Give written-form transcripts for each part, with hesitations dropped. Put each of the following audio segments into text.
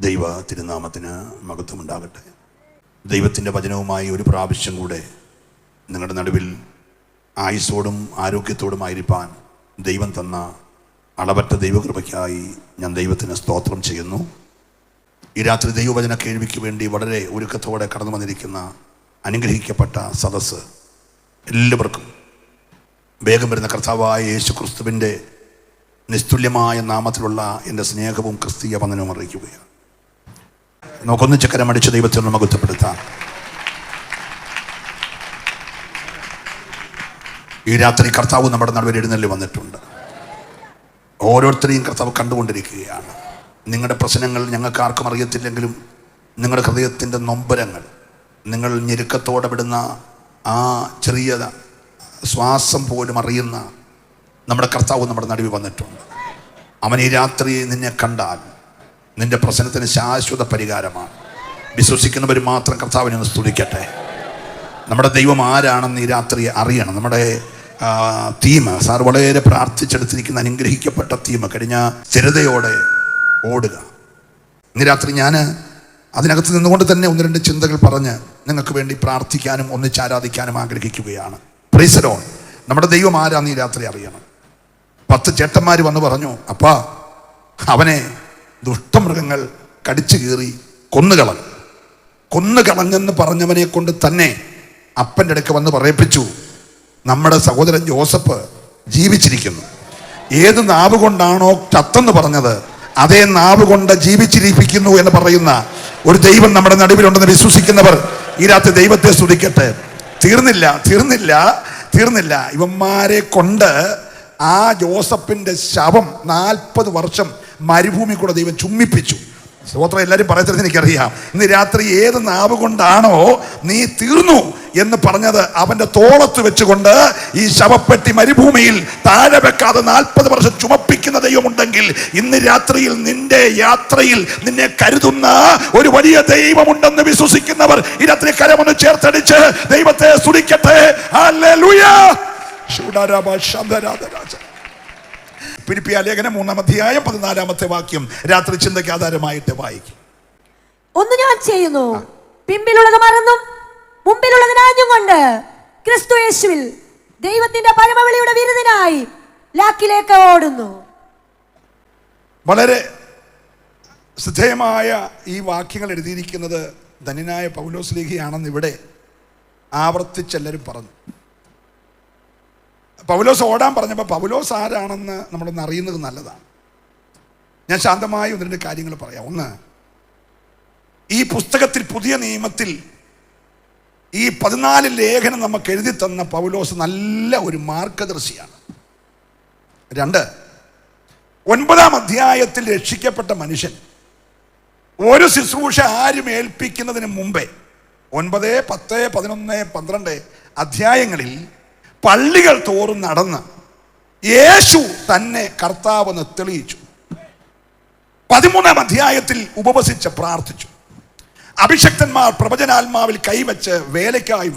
ദൈവ തിരുനാമത്തിന് മഹത്വമുണ്ടാകട്ടെ. ദൈവത്തിൻ്റെ വചനവുമായി ഒരു പ്രാവശ്യം കൂടെ നിങ്ങളുടെ നടുവിൽ ആയുസ്സോടും ആരോഗ്യത്തോടുമായിരിക്കാൻ ദൈവം തന്ന അളവറ്റ ദൈവകൃപയ്ക്കായി ഞാൻ ദൈവത്തിന് സ്തോത്രം ചെയ്യുന്നു. ഈ രാത്രി ദൈവവചന കേൾവിക്ക് വേണ്ടി വളരെ ഒരുക്കത്തോടെ കടന്നു വന്നിരിക്കുന്ന അനുഗ്രഹിക്കപ്പെട്ട സദസ്സ് എല്ലാവർക്കും വേഗം വരുന്ന കർത്താവായ യേശു ക്രിസ്തുവിൻ്റെ നിസ്തുല്യമായ നാമത്തിലുള്ള എൻ്റെ സ്നേഹവും ക്രിസ്തീയ വന്ദനവും അറിയിക്കുകയാണ്. നമുക്കൊന്നിച്ച് കരമടിച്ച് ദൈവത്തെ ഒന്ന് മഹത്വപ്പെടുത്താം. ഈ രാത്രി കർത്താവ് നമ്മുടെ നടുവിൽ എഴുന്നള്ളി വന്നിട്ടുണ്ട്. ഓരോരുത്തരെയും കർത്താവ് കണ്ടുകൊണ്ടിരിക്കുകയാണ്. നിങ്ങളുടെ പ്രശ്നങ്ങൾ ഞങ്ങൾക്ക് ആർക്കും അറിയത്തില്ലെങ്കിലും നിങ്ങളുടെ ഹൃദയത്തിൻ്റെ നൊമ്പരങ്ങൾ, നിങ്ങൾ ഞെരുക്കത്തോടെ വിടുന്ന ആ ചെറിയ ശ്വാസം പോലും അറിയുന്ന നമ്മുടെ കർത്താവ് നമ്മുടെ നടുവിൽ വന്നിട്ടുണ്ട്. അവൻ ഈ രാത്രി നിന്നെ കണ്ടാൽ നിന്റെ പ്രശ്നത്തിന് ശാശ്വത പരിഹാരമാണ്. വിശ്വസിക്കുന്നവർ മാത്രം കർത്താവിനെ ഒന്ന് സ്തുതിക്കട്ടെ. നമ്മുടെ ദൈവം ആരാണെന്ന് ഈ രാത്രി അറിയണം. നമ്മുടെ തീം സാർ വളരെ പ്രാർത്ഥിച്ചെടുത്തിരിക്കുന്ന അനുഗ്രഹിക്കപ്പെട്ട തീം കഴിഞ്ഞ സ്ഥിരതയോടെ ഓടുക. ഇന്ന് രാത്രി ഞാൻ അതിനകത്ത് നിന്നുകൊണ്ട് തന്നെ ഒന്ന് രണ്ട് ചിന്തകൾ പറഞ്ഞ് നിങ്ങൾക്ക് വേണ്ടി പ്രാർത്ഥിക്കാനും ഒന്നിച്ചാരാധിക്കാനും ആഗ്രഹിക്കുകയാണ്. Price the Lord. നമ്മുടെ ദൈവം ആരാന്ന് ഈ രാത്രി അറിയണം. 10 ചേട്ടന്മാർ വന്ന് പറഞ്ഞു, അപ്പാ അവനെ ദുഷ്ടമൃഗങ്ങൾ കടിച്ചു കീറി കൊന്നുകളഞ്ഞെന്ന് പറഞ്ഞവനെ കൊണ്ട് തന്നെ അപ്പൻ്റെ അടുക്ക് വന്ന് പറയിപ്പിച്ചു, നമ്മുടെ സഹോദരൻ ജോസഫ് ജീവിച്ചിരിക്കുന്നു. ഏത് നാവ് കൊണ്ടാണോ ചത്തെന്ന് പറഞ്ഞത് അതേ നാവ് കൊണ്ട് ജീവിച്ചിരിപ്പിക്കുന്നു എന്ന് പറയുന്ന ഒരു ദൈവം നമ്മുടെ നടുവിലുണ്ടെന്ന് വിശ്വസിക്കുന്നവർ ഈ രാത്രി ദൈവത്തെ സ്തുതിക്കട്ടെ. തീർന്നില്ല. ഇവന്മാരെ കൊണ്ട് ആ ജോസഫിന്റെ ശവം 40 വർഷം മരുഭൂമി കൂടെ ദൈവം ചുമ്മിപ്പിച്ചു. സ്തോത്രം. എല്ലാവരും പറയത്തരുത് എനിക്കറിയാം. ഇന്ന് രാത്രി ഏത് നാവ് കൊണ്ടാണോ നീ തീർന്നു എന്ന് പറഞ്ഞത് അവന്റെ തോളത്ത് വെച്ചുകൊണ്ട് ഈ ശവപ്പെട്ടി മരുഭൂമിയിൽ താഴെ വെക്കാതെ 40 വർഷം ചുമപ്പിക്കുന്ന ദൈവമുണ്ടെങ്കിൽ ഇന്ന് രാത്രിയിൽ നിന്റെ യാത്രയിൽ നിന്നെ കരുതുന്ന ഒരു വലിയ ദൈവമുണ്ടെന്ന് വിശ്വസിക്കുന്നവർ ഈ രാത്രി കരമൊന്ന് ചേർത്തടിച്ച് ദൈവത്തെ സ്തുതിക്കട്ടെ. ഹല്ലേലൂയ. ഫിലിപ്പിയ ലേഖനം 3-ാം അധ്യായം 14-ാമത്തെ വാക്യം രാത്രി ചിന്തയ്ക്ക് ആധാരമായിട്ട് വായിക്കും. ഒന്ന് ഞാൻ ചെയ്യുന്നു, പിമ്പിലുള്ളത് മറന്നും മുമ്പിലുള്ളതിനാഞ്ഞും കൊണ്ട് ക്രിസ്തു യേശുവിൽ ദൈവത്തിന്റെ പരമവിളിയുടെ വിരുദിനായി ലാക്കിലേക്ക് ഓടുന്നു. വളരെ ശ്രദ്ധേയമായ ഈ വാക്യങ്ങൾ എഴുതിയിരിക്കുന്നത് ധന്യനായ പൗലോസ് ലേഖയാണെന്ന് ഇവിടെ ആവർത്തിച്ചെല്ലാവരും പറഞ്ഞു. പൗലോസ് ഓടാൻ പറഞ്ഞപ്പോൾ പൗലോസ് ആരാണെന്ന് നമ്മളൊന്ന് അറിയുന്നത് നല്ലതാണ്. ഞാൻ ശാന്തമായി 1-2 കാര്യങ്ങൾ പറയാം. ഒന്ന്, ഈ പുസ്തകത്തിൽ പുതിയ നിയമത്തിൽ ഈ 14 ലേഖനം നമുക്ക് എഴുതി തന്ന പൗലോസ് നല്ല ഒരു മാർഗദർശിയാണ്. 2, 9-ാം അധ്യായത്തിൽ രക്ഷിക്കപ്പെട്ട മനുഷ്യൻ ഒരു ശുശ്രൂഷ ആരും ഏൽപ്പിക്കുന്നതിന് മുമ്പേ 9, 10, 11, 12 അധ്യായങ്ങളിൽ പള്ളികൾ തോറും നടന്ന് യേശു തന്നെ കർത്താവെന്ന് തെളിയിച്ചു. 13-ാം അധ്യായത്തിൽ ഉപവസിച്ച് പ്രാർത്ഥിച്ചു. അഭിഷക്തന്മാർ പ്രവചനാത്മാവിൽ കൈവച്ച് വേലയ്ക്കായി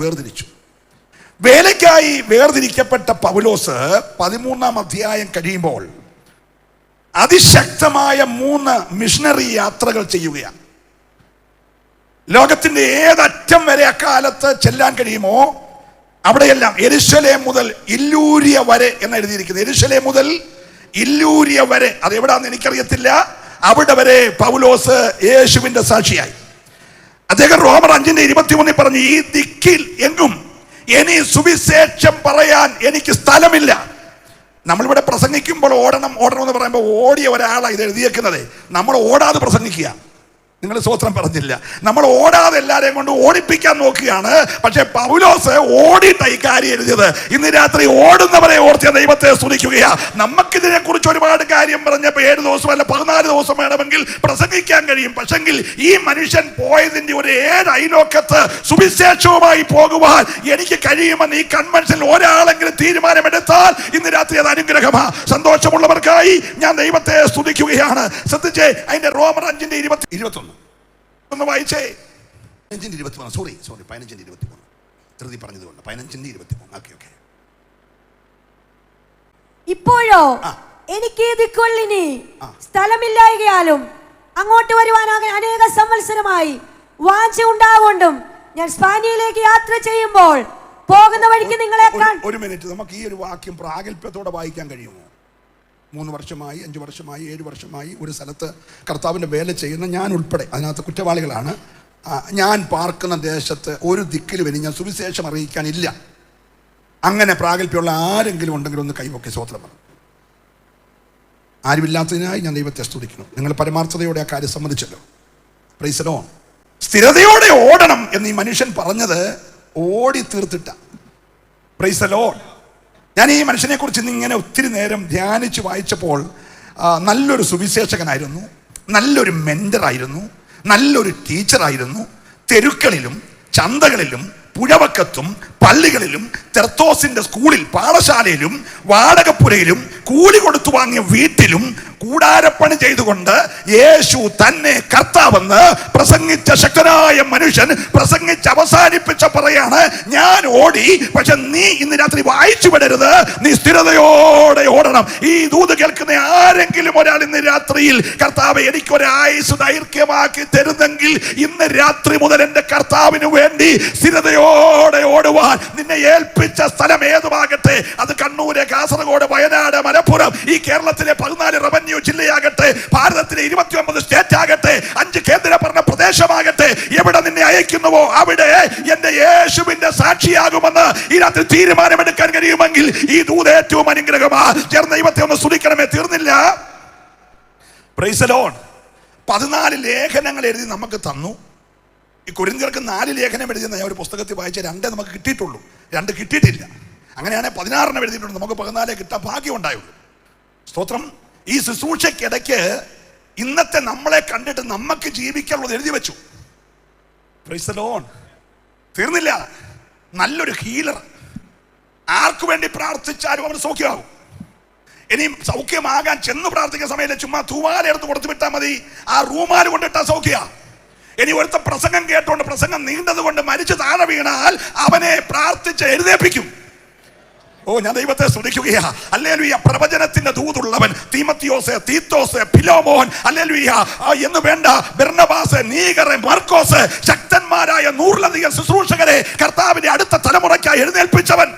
വേർതിരിക്കപ്പെട്ട പൗലോസ് 13-ാം അധ്യായം കഴിയുമ്പോൾ അതിശക്തമായ 3 മിഷണറി യാത്രകൾ ചെയ്യുകയാണ്. ലോകത്തിന്റെ ഏതറ്റം വരെ അക്കാലത്ത് ചെല്ലാൻ കഴിയുമോ അവിടെയെല്ലാം, യെരുശലേം മുതൽ ഇല്ലൂരിയ വരെ എന്ന് എഴുതിയിരിക്കുന്നത്. യെരുശലേം മുതൽ ഇല്ലൂരിയ വരെ, അത് എവിടാന്ന് എനിക്കറിയത്തില്ല, അവിടെ വരെ പൗലോസ് യേശുവിന്റെ സാക്ഷിയായി. അദ്ദേഹം റോമർ 5:21 പറഞ്ഞു, ഈ ദിക്കിൽ എങ്ങും ഇനി സുവിശേഷം പറയാൻ എനിക്ക് സ്ഥലമില്ല. നമ്മളിവിടെ പ്രസംഗിക്കുമ്പോൾ ഓടണം എന്ന് പറയുമ്പോൾ ഓടിയ ഒരാളാണ് ഇത് എഴുതിയേക്കുന്നത്. നമ്മൾ ഓടാതെ പ്രസംഗിക്കുക. നിങ്ങൾ സ്വത്രം പറഞ്ഞില്ല, നമ്മൾ ഓടാതെ എല്ലാരെയും കൊണ്ട് ഓടിപ്പിക്കാൻ നോക്കുകയാണ്. പക്ഷെ പൗലോസ് ഓടിയിട്ട ഈ കാര്യം എഴുതിയത്. ഇന്ന് രാത്രി ഓടുന്നവരെ ഓർത്തിയ ദൈവത്തെ സ്തുതിക്കുകയാ. നമുക്കിതിനെ കുറിച്ച് ഒരുപാട് കാര്യം പറഞ്ഞപ്പോൾ 7 ദിവസം അല്ല 14 ദിവസം വേണമെങ്കിൽ പ്രസംഗിക്കാൻ കഴിയും. പക്ഷെങ്കിൽ ഈ മനുഷ്യൻ പോയതിന്റെ ഒരു 7 അയലോക്കത്ത് സുവിശേഷവുമായി പോകുവാൻ എനിക്ക് കഴിയുമെന്ന് ഈ കൺവെൻഷനിൽ ഒരാളെങ്കിലും തീരുമാനമെടുത്താൽ ഇന്ന് രാത്രി അത് അനുഗ്രഹമാ. സന്തോഷമുള്ളവർക്കായി ഞാൻ ദൈവത്തെ സ്തുതിക്കുകയാണ്. ശ്രദ്ധിച്ചേ, അതിന്റെ റോമർ 5:21 ഒന്ന് വായിച്ചേ. 15:21 സോറി 15:21 ധൃതി പറഞ്ഞതുകൊണ്ട് 15:21. ഓക്കെ. ഇപ്പോഴോ എനിക്ക് ദിക്കുള്ളിനി സ്ഥലമില്ലായകയാലും അങ്ങോട്ട് വരുവാൻ അനേക സംവത്സരമായി വാഞ്ച ഉണ്ടാകൊണ്ടും ഞാൻ സ്പാനിയയിലേക്ക് യാത്ര ചെയ്യുമ്പോൾ പോകുന്ന വഴിക്ക് നിങ്ങളെ ഒരു മിനിറ്റ്, നമുക്ക് ഈ ഒരു വാക്യം പ്രാഗൽഭ്യത്തോടെ വായിക്കാൻ കഴിയുമോ? 3 വർഷമായി 5 വർഷമായി 7 വർഷമായി ഒരു സ്ഥലത്ത് കർത്താവിൻ്റെ വേല ചെയ്യുന്ന ഞാൻ ഉൾപ്പെടെ അതിനകത്ത് കുറ്റവാളികളാണ്. ഞാൻ പാർക്കുന്ന ദേശത്ത് ഒരു ദിക്കിൽ വരെ ഞാൻ സുവിശേഷം അറിയിക്കാനില്ല. അങ്ങനെ പ്രാഗൽഭ്യമുള്ള ആരെങ്കിലും ഉണ്ടെങ്കിൽ ഒന്ന് കൈവൊക്കെ സ്വോത്രം പറഞ്ഞു. ആരുമില്ലാത്തതിനായി ഞാൻ ദൈവത്തെ സ്തുതിക്കുന്നു. നിങ്ങൾ പരമാർത്ഥതയോടെ ആ കാര്യം സമ്മതിച്ചല്ലോ. Praise the Lord. സ്ഥിരതയോടെ ഓടണം എന്ന് ഈ മനുഷ്യൻ പറഞ്ഞത് ഓടി തീർത്തിട്ട. Price the Lord. ഞാൻ ഈ മനുഷ്യനെ കുറിച്ച് ഇങ്ങനെ ഒത്തിരി നേരം ധ്യാനിച്ച് വായിച്ചപ്പോൾ നല്ലൊരു സുവിശേഷകനായിരുന്നു, നല്ലൊരു മെന്ററായിരുന്നു, നല്ലൊരു ടീച്ചറായിരുന്നു. തെരുക്കളിലും ചന്തകളിലും പുഴവക്കത്തും പള്ളികളിലും തെർത്തോസിന്റെ സ്കൂളിൽ പാഠശാലയിലും വാടകപ്പുരയിലും കൂലി കൊടുത്തു വാങ്ങിയ വീട്ടിലും കൂടാരപ്പണി ചെയ്തുകൊണ്ട് യേശു തന്നെ കർത്താവെന്ന് പ്രസംഗിച്ച ശക്തനായ മനുഷ്യൻ പ്രസംഗിച്ച് അവസാനിപ്പിച്ച പറയാണ്, ഞാൻ ഓടി, പക്ഷെ നീ ഇന്ന് രാത്രി വായിച്ചു വിടരുത്, നീ സ്ഥിരതയോടെ ഓടണം. ഈ ദൂത് കേൾക്കുന്ന ആരെങ്കിലും ഒരാൾ ഇന്ന് രാത്രിയിൽ കർത്താവ് എനിക്കൊരായുസ് ദൈർഘ്യമാക്കി തരുന്നെങ്കിൽ ഇന്ന് രാത്രി മുതൽ എൻ്റെ കർത്താവിന് വേണ്ടി സ്ഥിരതയോടെ ഓടുവാൻ നിന്നെ ഏൽപ്പിച്ച സ്ഥലം ഏതുമാകട്ടെ, അത് കണ്ണൂര്, കാസർഗോഡ്, വയനാട്, മലപ്പുറം, ഈ കേരളത്തിലെ 14 റവന്യൂ ജില്ലയാകട്ടെ, ഭാരതത്തിലെ 29 സ്റ്റേറ്റ് ആകട്ടെ, 5 കേന്ദ്രഭരണ പ്രദേശമാകട്ടെ, എവിടെ നിന്നെ അയക്കുന്നുവോ അവിടെ എന്റെ യേശുവിന്റെ സാക്ഷിയാകുമെന്ന് ഈ രാത്രി തീരുമാനമെടുക്കാൻ കഴിയുമെങ്കിൽ ഈ ദൂത് ഏറ്റവും അനുഗ്രഹമാ. ചേർന്ന് ദൈവത്തെ ഒന്ന് സ്തുതിക്കണമേ. തീർന്നില്ല. Price the Lord. 14 ലേഖനങ്ങൾ എഴുതി നമുക്ക് തന്നു. ഈ കൊരിന്ത്യർക്ക് 4 ലേഖനം എഴുതിയെന്ന് ഞാൻ ഒരു പുസ്തകത്തിൽ വായിച്ച 2 നമുക്ക് കിട്ടിയിട്ടുള്ളൂ, 2 കിട്ടിയിട്ടില്ല. അങ്ങനെയാണെങ്കിൽ 16 എഴുതിയിട്ടുണ്ട്. നമുക്ക് 14 കിട്ടാൻ ഭാഗ്യം ഉണ്ടായുള്ളൂ. സ്തോത്രം. ഈ ശുശ്രൂഷയ്ക്കിടയ്ക്ക് ഇന്നത്തെ നമ്മളെ കണ്ടിട്ട് നമുക്ക് ജീവിക്കാനുള്ളത് എഴുതി വെച്ചു. Price the Lord. തീർന്നില്ല. നല്ലൊരു ഹീലർ. ആർക്കു വേണ്ടി പ്രാർത്ഥിച്ചാലും അവർ സൗഖ്യമാകും. ഇനി സൗഖ്യമാകാൻ ചെന്ന് പ്രാർത്ഥിക്കുന്ന സമയത്ത് ചുമ്മാ തൂവാല എടുത്ത് കൊടുത്തു വിട്ടാൽ മതി, ആ റൂമാൽ കൊണ്ടിട്ടാ സൗഖ്യ. ഇനി ഒരുത്ത പ്രസംഗം കേട്ടോണ്ട് പ്രസംഗം നീണ്ടത് കൊണ്ട് മരിച്ചു താഴെ വീണാൽ അവനെ പ്രാർത്ഥിച്ച് എഴുന്നേൽപ്പിക്കും. ഓ, ഞാൻ ദൈവത്തെ സ്തുതിക്കുകയാ. ഹല്ലേലൂയ. പ്രവചനത്തിന്റെ ദൂതുള്ളവൻ തീമത്തിയോസ്, തീത്തോസ്, ഫിലോമോൻ, ഹല്ലേലൂയ എന്ന് വേണ്ട, ബർന്നബാസ്, നീഗർ, മർക്കോസ്, ശക്തന്മാരായ 100ലധികം ശുശ്രൂഷകരെ കർത്താവിന്റെ അടുത്ത തലമുറയ്ക്കായി എഴുന്നേൽപ്പിച്ചവൻ.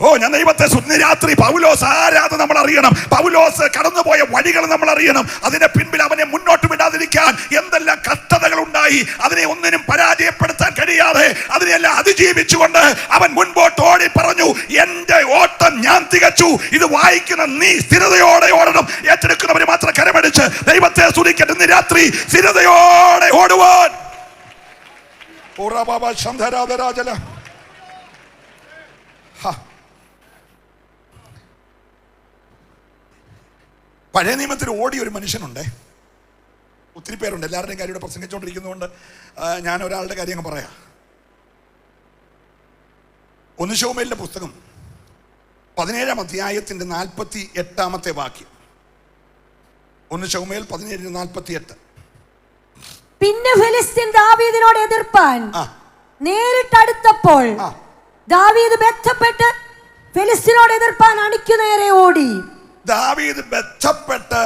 ഓ, ഞാൻ ദൈവത്തെ രാത്രി പൗലോസ് ആരാധന നമ്മൾ അറിയണം. പൗലോസ് കടന്നുപോയ വഴികൾ നമ്മൾ അറിയണം. അതിന്റെ പിൻപിൽ അവനെ മുന്നോട്ട് വിടാതിരിക്കാൻ എന്തെല്ലാം കഷ്ടതകൾ ഉണ്ടായി. അതിനെ ഒന്നിനും പരാജയപ്പെടുത്താൻ കഴിയാതെ അതിനെല്ലാം അതിജീവിച്ചുകൊണ്ട് അവൻ മുൻപോട്ട് ഓടി പറഞ്ഞു, എന്റെ ഓട്ടം ഞാൻ തികച്ചു. ഇത് വായിക്കുന്ന നീ സ്ഥിരതയോടെ ഓടണം. ഏറ്റെടുക്കുന്നവര് മാത്രം കരമടിച്ച് ദൈവത്തെ സ്തുതിക്കട്ടെ. ഇന്ന് രാത്രി സ്ഥിരതയോടെ ഓടുവാൻ. പഴയ നിയമത്തിൽ ഓടിയ ഒരു മനുഷ്യനുണ്ട്. ഒത്തിരി പേരുണ്ട്. എല്ലാവരുടെയും കാര്യം ഇവിടെ പ്രസംഗിച്ചുകൊണ്ടിരിക്കുന്നതുകൊണ്ട് ഞാൻ ഒരാളുടെ കാര്യം അങ്ങ് പറയാം. 1 ശമൂവേലിന്റെ പുസ്തകം 17-ാം അധ്യായത്തിന്റെ 48-ാമത്തെ വാക്യം. 1 ശമൂവേൽ 17:48. പിന്നെ ഫെലിസ്ത്യൻ ദാവീദിനോട് എതിർപ്പാൻ നേരിട്ടടുത്തപ്പോൾ ദാവീദ് ബന്ധപ്പെട്ട് ഫെലിസ്ത്യനോട് എതിർപ്പാൻ അണിക്കു നേരെ ഓടി. ദാവീദ് ബന്ധപ്പെട്ട്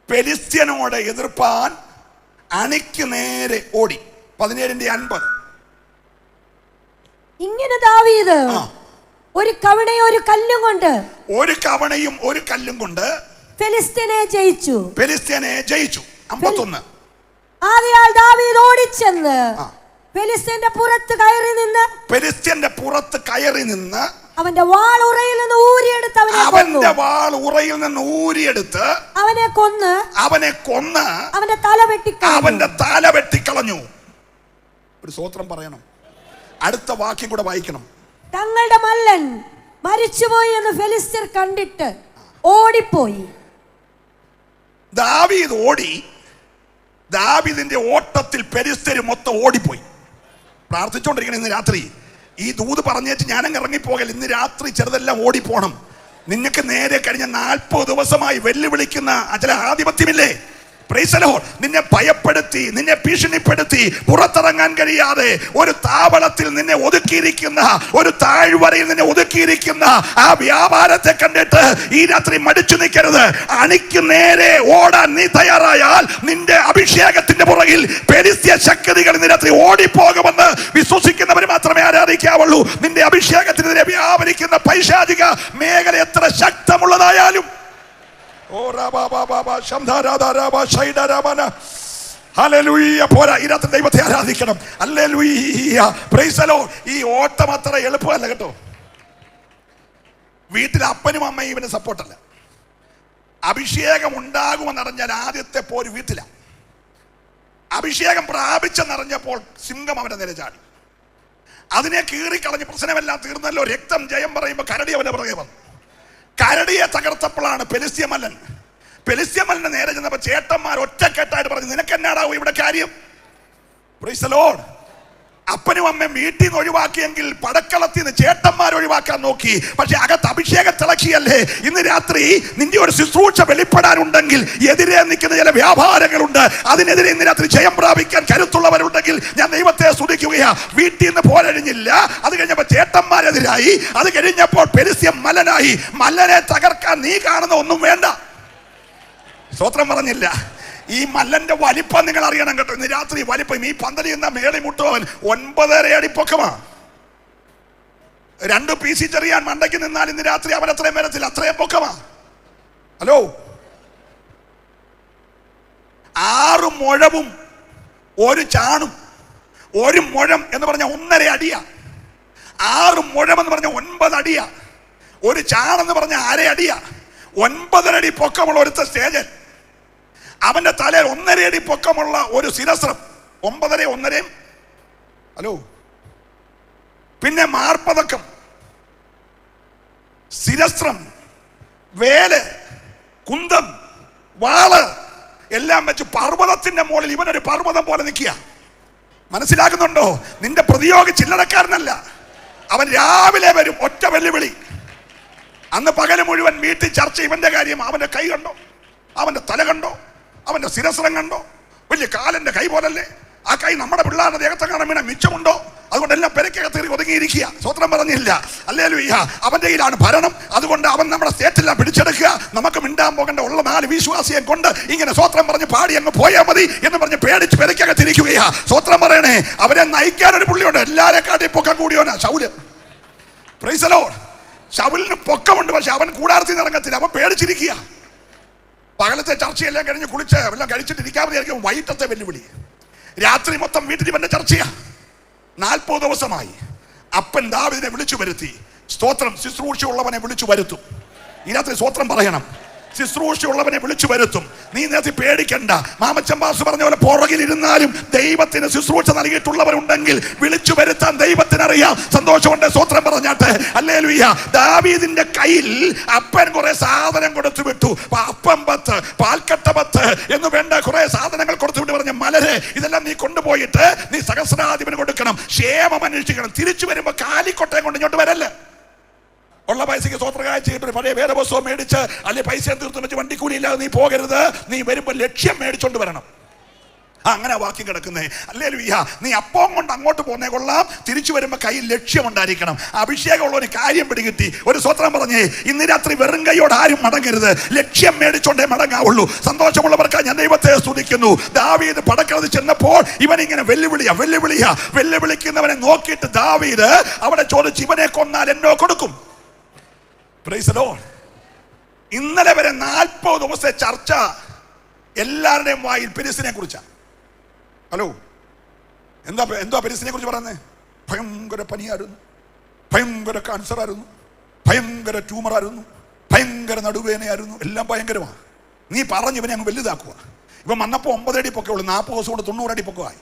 ഫെലിസ്ത്യനോട് എതിർപ്പാൻ അണിക്ക് നേരെ ഓടി. 17:50. ഇങ്ങനെ ദാവീദ് ഒരു കവണയും ഒരു കല്ലും കൊണ്ട് ഫെലിസ്ത്യനെ ജയിച്ചു. 51. ആകയാൽ ദാവീദ് ഓടിച്ചെന്ന് ഫെലിസ്ത്യന്റെ പുറത്ത് കയറി നിന്ന് അവന്റെ വാൾ ഉറയിൽ നിന്ന് ഊരിയെടുത്ത് അവനെ കൊന്ന് അവന്റെ തല വെട്ടിക്കളഞ്ഞു. ഒരു സ്തോത്രം പറയണം. അടുത്ത വാക്യം കൂടെ വായിക്കണം. തങ്ങളുടെ മല്ലൻ മരിച്ചുപോയി എന്ന് ഫെലിസ്ത്യർ കണ്ടിട്ട് ഓടിപ്പോയി. ദാവീദ് ഓടി. ദാവീദിന്റെ ഓട്ടത്തിൽ ഫെലിസ്ത്യർ മൊത്തം ഓടിപ്പോയി. പ്രാർത്ഥിച്ചുകൊണ്ടിരിക്കണം ഇന്ന് രാത്രി. ഈ ദൂത് പറഞ്ഞേച്ച് ഞാനങ്ങ് ഇറങ്ങിപ്പോകൽ. ഇന്ന് രാത്രി ചെറുതെല്ലാം ഓടിപ്പോണം. നിങ്ങൾക്ക് നേരെ കഴിഞ്ഞ 40 ദിവസമായി വെല്ലുവിളിക്കുന്ന ചില ആധിപത്യമില്ലേ? Price the Lord. നിന്നെ ഭയപ്പെടുത്തി, നിന്നെ ഭീഷണിപ്പെടുത്തി പുറത്തിറങ്ങാൻ കഴിയാതെ ഒരു താവളത്തിൽ നിന്നെ ഒതുക്കിയിരിക്കുന്ന, ഒരു താഴ്വരയിൽ നിന്നെ ഒതുക്കിയിരിക്കുന്ന ആ വ്യാപാരത്തെ കണ്ടിട്ട് ഈ രാത്രി മടിച്ചു നിൽക്കരുത്. അണിക്ക് നേരെ ഓടാൻ നീ തയ്യാറായാൽ നിന്റെ അഭിഷേകത്തിന്റെ പുറകിൽ പെരിസ്ത്യ ശക്തികൾ ഇന്ന് രാത്രി ഓടിപ്പോകുമെന്ന് വിശ്വസിക്കുന്നവർ മാത്രമേ ആരാധിക്കാവുള്ളൂ. നിന്റെ അഭിഷേകത്തിനെതിരെ വ്യാപരിക്കുന്ന പൈശാചിക മേഖല എത്ര ശക്തമുള്ളതായാലും പോരാ. ഈ രാത്രി ദൈവത്തെ ആരാധിക്കണം. Hallelujah, praise the Lord. ഈ ഓട്ടം അത്ര എളുപ്പമല്ല കേട്ടോ. വീട്ടിൽ അപ്പനും അമ്മയും ഇവന് സപ്പോർട്ടല്ല. അഭിഷേകം ഉണ്ടാകുമെന്നറിഞ്ഞാൽ ആദ്യത്തെ പോര് വീട്ടിലാണ്. അഭിഷേകം പ്രാപിച്ചെന്നറിഞ്ഞപ്പോൾ സിംഹം അവന്റെ നേരെ ചാടി. അതിനെ കീറിക്കളഞ്ഞ് പ്രശ്നമെല്ലാം തീർന്നല്ലോ, രക്തം ജയം പറയുമ്പോൾ കരടി അവന്റെ പുറകെ വന്നു. കരടിയെ തകർത്തപ്പോഴാണ് പെലിസ്ത്യമല്ലന് നേരെ ചെന്നപ്പോൾ ചേട്ടന്മാർ ഒറ്റക്കെട്ടായിട്ട് പറഞ്ഞു, നിനക്ക് എന്നാടാവും ഇവിടെ കാര്യം? Price the Lord. അപ്പനും അമ്മയും വീട്ടിൽ നിന്ന് ഒഴിവാക്കിയെങ്കിൽ പടക്കളത്തിൽ നിന്ന് ചേട്ടന്മാർ ഒഴിവാക്കാൻ നോക്കി. പക്ഷെ അകത്ത് അഭിഷേകം തിളക്കിയല്ലേ. ഇന്ന് രാത്രി നിന്റെ ഒരു ശുശ്രൂഷ വെളിപ്പെടാനുണ്ടെങ്കിൽ എതിരെ നിൽക്കുന്ന ചില വ്യാപാരങ്ങളുണ്ട്. അതിനെതിരെ ഇന്ന് രാത്രി ജയം പ്രാപിക്കാൻ കരുത്തുള്ളവരുണ്ടെങ്കിൽ ഞാൻ ദൈവത്തെ സ്തുതിക്കുകയാ. വീട്ടിൽ നിന്ന് പോരഴിഞ്ഞില്ല, അത് കഴിഞ്ഞപ്പോൾ ചേട്ടന്മാരെതിരായി, അത് കഴിഞ്ഞപ്പോൾ പെരിസ്ത്യം മല്ലനായി. മല്ലനെ തകർക്കാൻ നീ കാണുന്ന ഒന്നും വേണ്ട. സ്തോത്രം പറഞ്ഞില്ല. ഈ മല്ലന്റെ വലിപ്പം നിങ്ങൾ അറിയണം കേട്ടോ. ഇന്ന് രാത്രി വലിപ്പം, ഈ പന്തലിൽ നിന്ന മേളി മുട്ടുവൻ 9.5 അടി പൊക്കമാ. 2 പീസി ചെറിയാൻ മണ്ടയ്ക്ക് നിന്നാൽ ഇന്ന് രാത്രി അവൻ അത്രയും വരത്തില്ല, അത്രയും പൊക്കമാ. ഹലോ, 6 മുഴവും 1 ചാണും. 1 മുഴം എന്ന് പറഞ്ഞ 1.5 അടിയാ. 6 മുഴം എന്ന് പറഞ്ഞ 9 അടിയാ. 1 ചാണെന്ന് പറഞ്ഞ 1/2 അടിയാ. 9.5 അടി പൊക്കമുള്ള ഒരുത്ത സ്റ്റേജൻ. അവന്റെ തലയിൽ 1.5 അടി പൊക്കമുള്ള ഒരു ശിരസ്ത്രം. 9.5 1.5. ഹലോ, പിന്നെ മാർപ്പതക്കം, ശിരസ്ത്രം, വേല്, കുന്തം, വാള് എല്ലാം വെച്ച് പർവ്വതത്തിന്റെ മുകളിൽ ഇവനൊരു പർവ്വതം പോലെ നിൽക്കുക. മനസ്സിലാക്കുന്നുണ്ടോ? നിന്റെ പ്രതിയോഗി ചില്ലറക്കാരനല്ല. അവൻ രാവിലെ വരും, ഒറ്റ വെല്ലുവിളി. അന്ന് പകല് മുഴുവൻ വീട്ടിൽ ചർച്ച ഇവന്റെ കാര്യം. അവന്റെ കൈ കണ്ടോ? അവന്റെ തല കണ്ടോ? അവന്റെ ശിരസ്ത്രം കണ്ടോ? വലിയ കാലന്റെ കൈ പോലല്ലേ ആ കൈ. നമ്മുടെ പിള്ളേരുടെ ദേഹത്തെ കാണാൻ വീണ മിച്ചമുണ്ടോ? അതുകൊണ്ട് എല്ലാം പെരക്കകത്ത് ഒതുങ്ങിയിരിക്കുക. സ്വത്രം പറഞ്ഞില്ല. ഹല്ലേലൂയ. അവന്റെ കയ്യിലാണ് ഭരണം. അതുകൊണ്ട് അവൻ നമ്മുടെ സ്റ്റേറ്റെല്ലാം പിടിച്ചെടുക്കുക. നമുക്ക് മിണ്ടാൻ പോകേണ്ട ഉള്ള 4 വിശ്വാസിയെ കൊണ്ട് ഇങ്ങനെ സ്വത്രം പറഞ്ഞ് പാടി അങ്ങ് പോയാൽ മതി എന്ന് പറഞ്ഞ് പേടിച്ച് പെരക്കകത്തിരിക്കുകയാ. സ്വത്രം പറയണേ, അവരെ നയിക്കാൻ ഒരു പുള്ളിയുണ്ട്. എല്ലാരെക്കാട്ടി പൊക്കം കൂടിയോനാ ശൗല്. Praise the Lord. ശൗലിന് പൊക്കമുണ്ട്, പക്ഷെ അവൻ കൂടാരത്തിൽ നിന്ന് ഇറങ്ങത്തില്ല. അവൻ പേടിച്ചിരിക്കുക. പകലത്തെ ചർച്ചയെല്ലാം കഴിഞ്ഞ് കുളിച്ച് എല്ലാം കഴിച്ചിട്ടിരിക്കാൻ മതിയായിരിക്കും. വൈകിട്ടത്തെ വെല്ലുവിളി. രാത്രി മൊത്തം വീട്ടിൽ ഇവന്റെ ചർച്ചയാ. 40 ദിവസമായി. അപ്പൻ ദാവീദിനെ വിളിച്ചു വരുത്തി. സ്തോത്രം. ശുശ്രൂഷയുള്ളവനെ വിളിച്ചു വരുത്തും. ഈ രാത്രി സ്തോത്രം പറയണം. ശുശ്രൂഷയുള്ളവനെ വിളിച്ചു വരുത്തും. നീ നേരത്തെ പേടിക്കണ്ട. മാമച്ചമ്പാസ് പറഞ്ഞ പോലെ പുറകിലിരുന്നാലും ദൈവത്തിന് ശുശ്രൂഷ നൽകിയിട്ടുള്ളവരുണ്ടെങ്കിൽ വിളിച്ചു വരുത്താൻ ദൈവത്തിനറിയാം. സന്തോഷമുണ്ട്. സ്തോത്രം പറഞ്ഞാട്ടെ. ഹല്ലേലൂയ. ദാവീദിന്റെ കയ്യിൽ അപ്പൻ കുറെ സാധനം കൊടുത്തു വിട്ടു. അപ്പം 10, പാൽക്കട്ട 10 എന്ന് വേണ്ട കുറെ സാധനങ്ങൾ കൊടുത്തു വിട്ട് പറഞ്ഞ, മലരെ ഇതെല്ലാം നീ കൊണ്ടുപോയിട്ട് നീ സഹസ്രാധിപന് കൊടുക്കണം, ക്ഷേമം അന്വേഷിക്കണം. തിരിച്ചു വരുമ്പോ കാലിക്കൊട്ടയം കൊണ്ട് ഇങ്ങോട്ട് വരല്ലേ. ഉള്ള പൈസക്ക് സ്വത്രകായ ചെയ്തിട്ട് പഴയ വേദപുസ്തകം മേടിച്ച് അല്ലെങ്കിൽ പൈസ തീർത്ത് വെച്ച് വണ്ടിക്കൂലി ഇല്ലാതെ നീ പോകരുത്. നീ വരുമ്പോൾ ലക്ഷ്യം മേടിച്ചോണ്ട് വരണം. അങ്ങനെ വാക്യം കിടക്കുന്നേ. ഹല്ലേലൂയ. നീ അപ്പം കൊണ്ട് അങ്ങോട്ട് പോകുന്നേ കൊള്ളാം, തിരിച്ചു വരുമ്പോൾ കയ്യിൽ ലക്ഷ്യം ഉണ്ടായിരിക്കണം. അഭിഷേകമുള്ളവന് കാര്യം പിടികിട്ടി. ഒരു സ്വത്രം പറഞ്ഞേ, ഇന്ന് രാത്രി വെറും കൈയോട് ആരും മടങ്ങരുത്. ലക്ഷ്യം മേടിച്ചോണ്ടേ മടങ്ങാവുള്ളൂ. സന്തോഷമുള്ളവർക്ക് ഞാൻ ദൈവത്തെ സ്തുതിക്കുന്നു. ദാവീദ് പടക്കളത്തിൽ ചെന്നപ്പോൾ ഇവനിങ്ങനെ വെല്ലുവിളിക്കുന്നവനെ നോക്കിയിട്ട് ദാവീദ് അവിടെ ചോദിച്ചു, ഇവനെ കൊന്നാൽ എന്നോ കൊടുക്കും. Price the Lord. ഇന്നലെ വരെ 40 ദിവസത്തെ ചർച്ച എല്ലാവരുടെയും വായിൽ പെരിസിനെ കുറിച്ചാണ്. ഹലോ, എന്താ പെരിസിനെ കുറിച്ച് പറയുന്നത്? ഭയങ്കര പനിയായിരുന്നു, ഭയങ്കര ക്യാൻസർ ആയിരുന്നു, ഭയങ്കര ട്യൂമറായിരുന്നു, ഭയങ്കര നടുവേനയായിരുന്നു. എല്ലാം ഭയങ്കരമാണ്. നീ പറഞ്ഞ് ഇവനെ അങ്ങ് വലുതാക്കുക. ഇവൻ വന്നപ്പോൾ 9 അടി പൊക്കെ ഉള്ളൂ. 40 ദിവസം കൊണ്ട് 90 അടി പൊക്കമായി.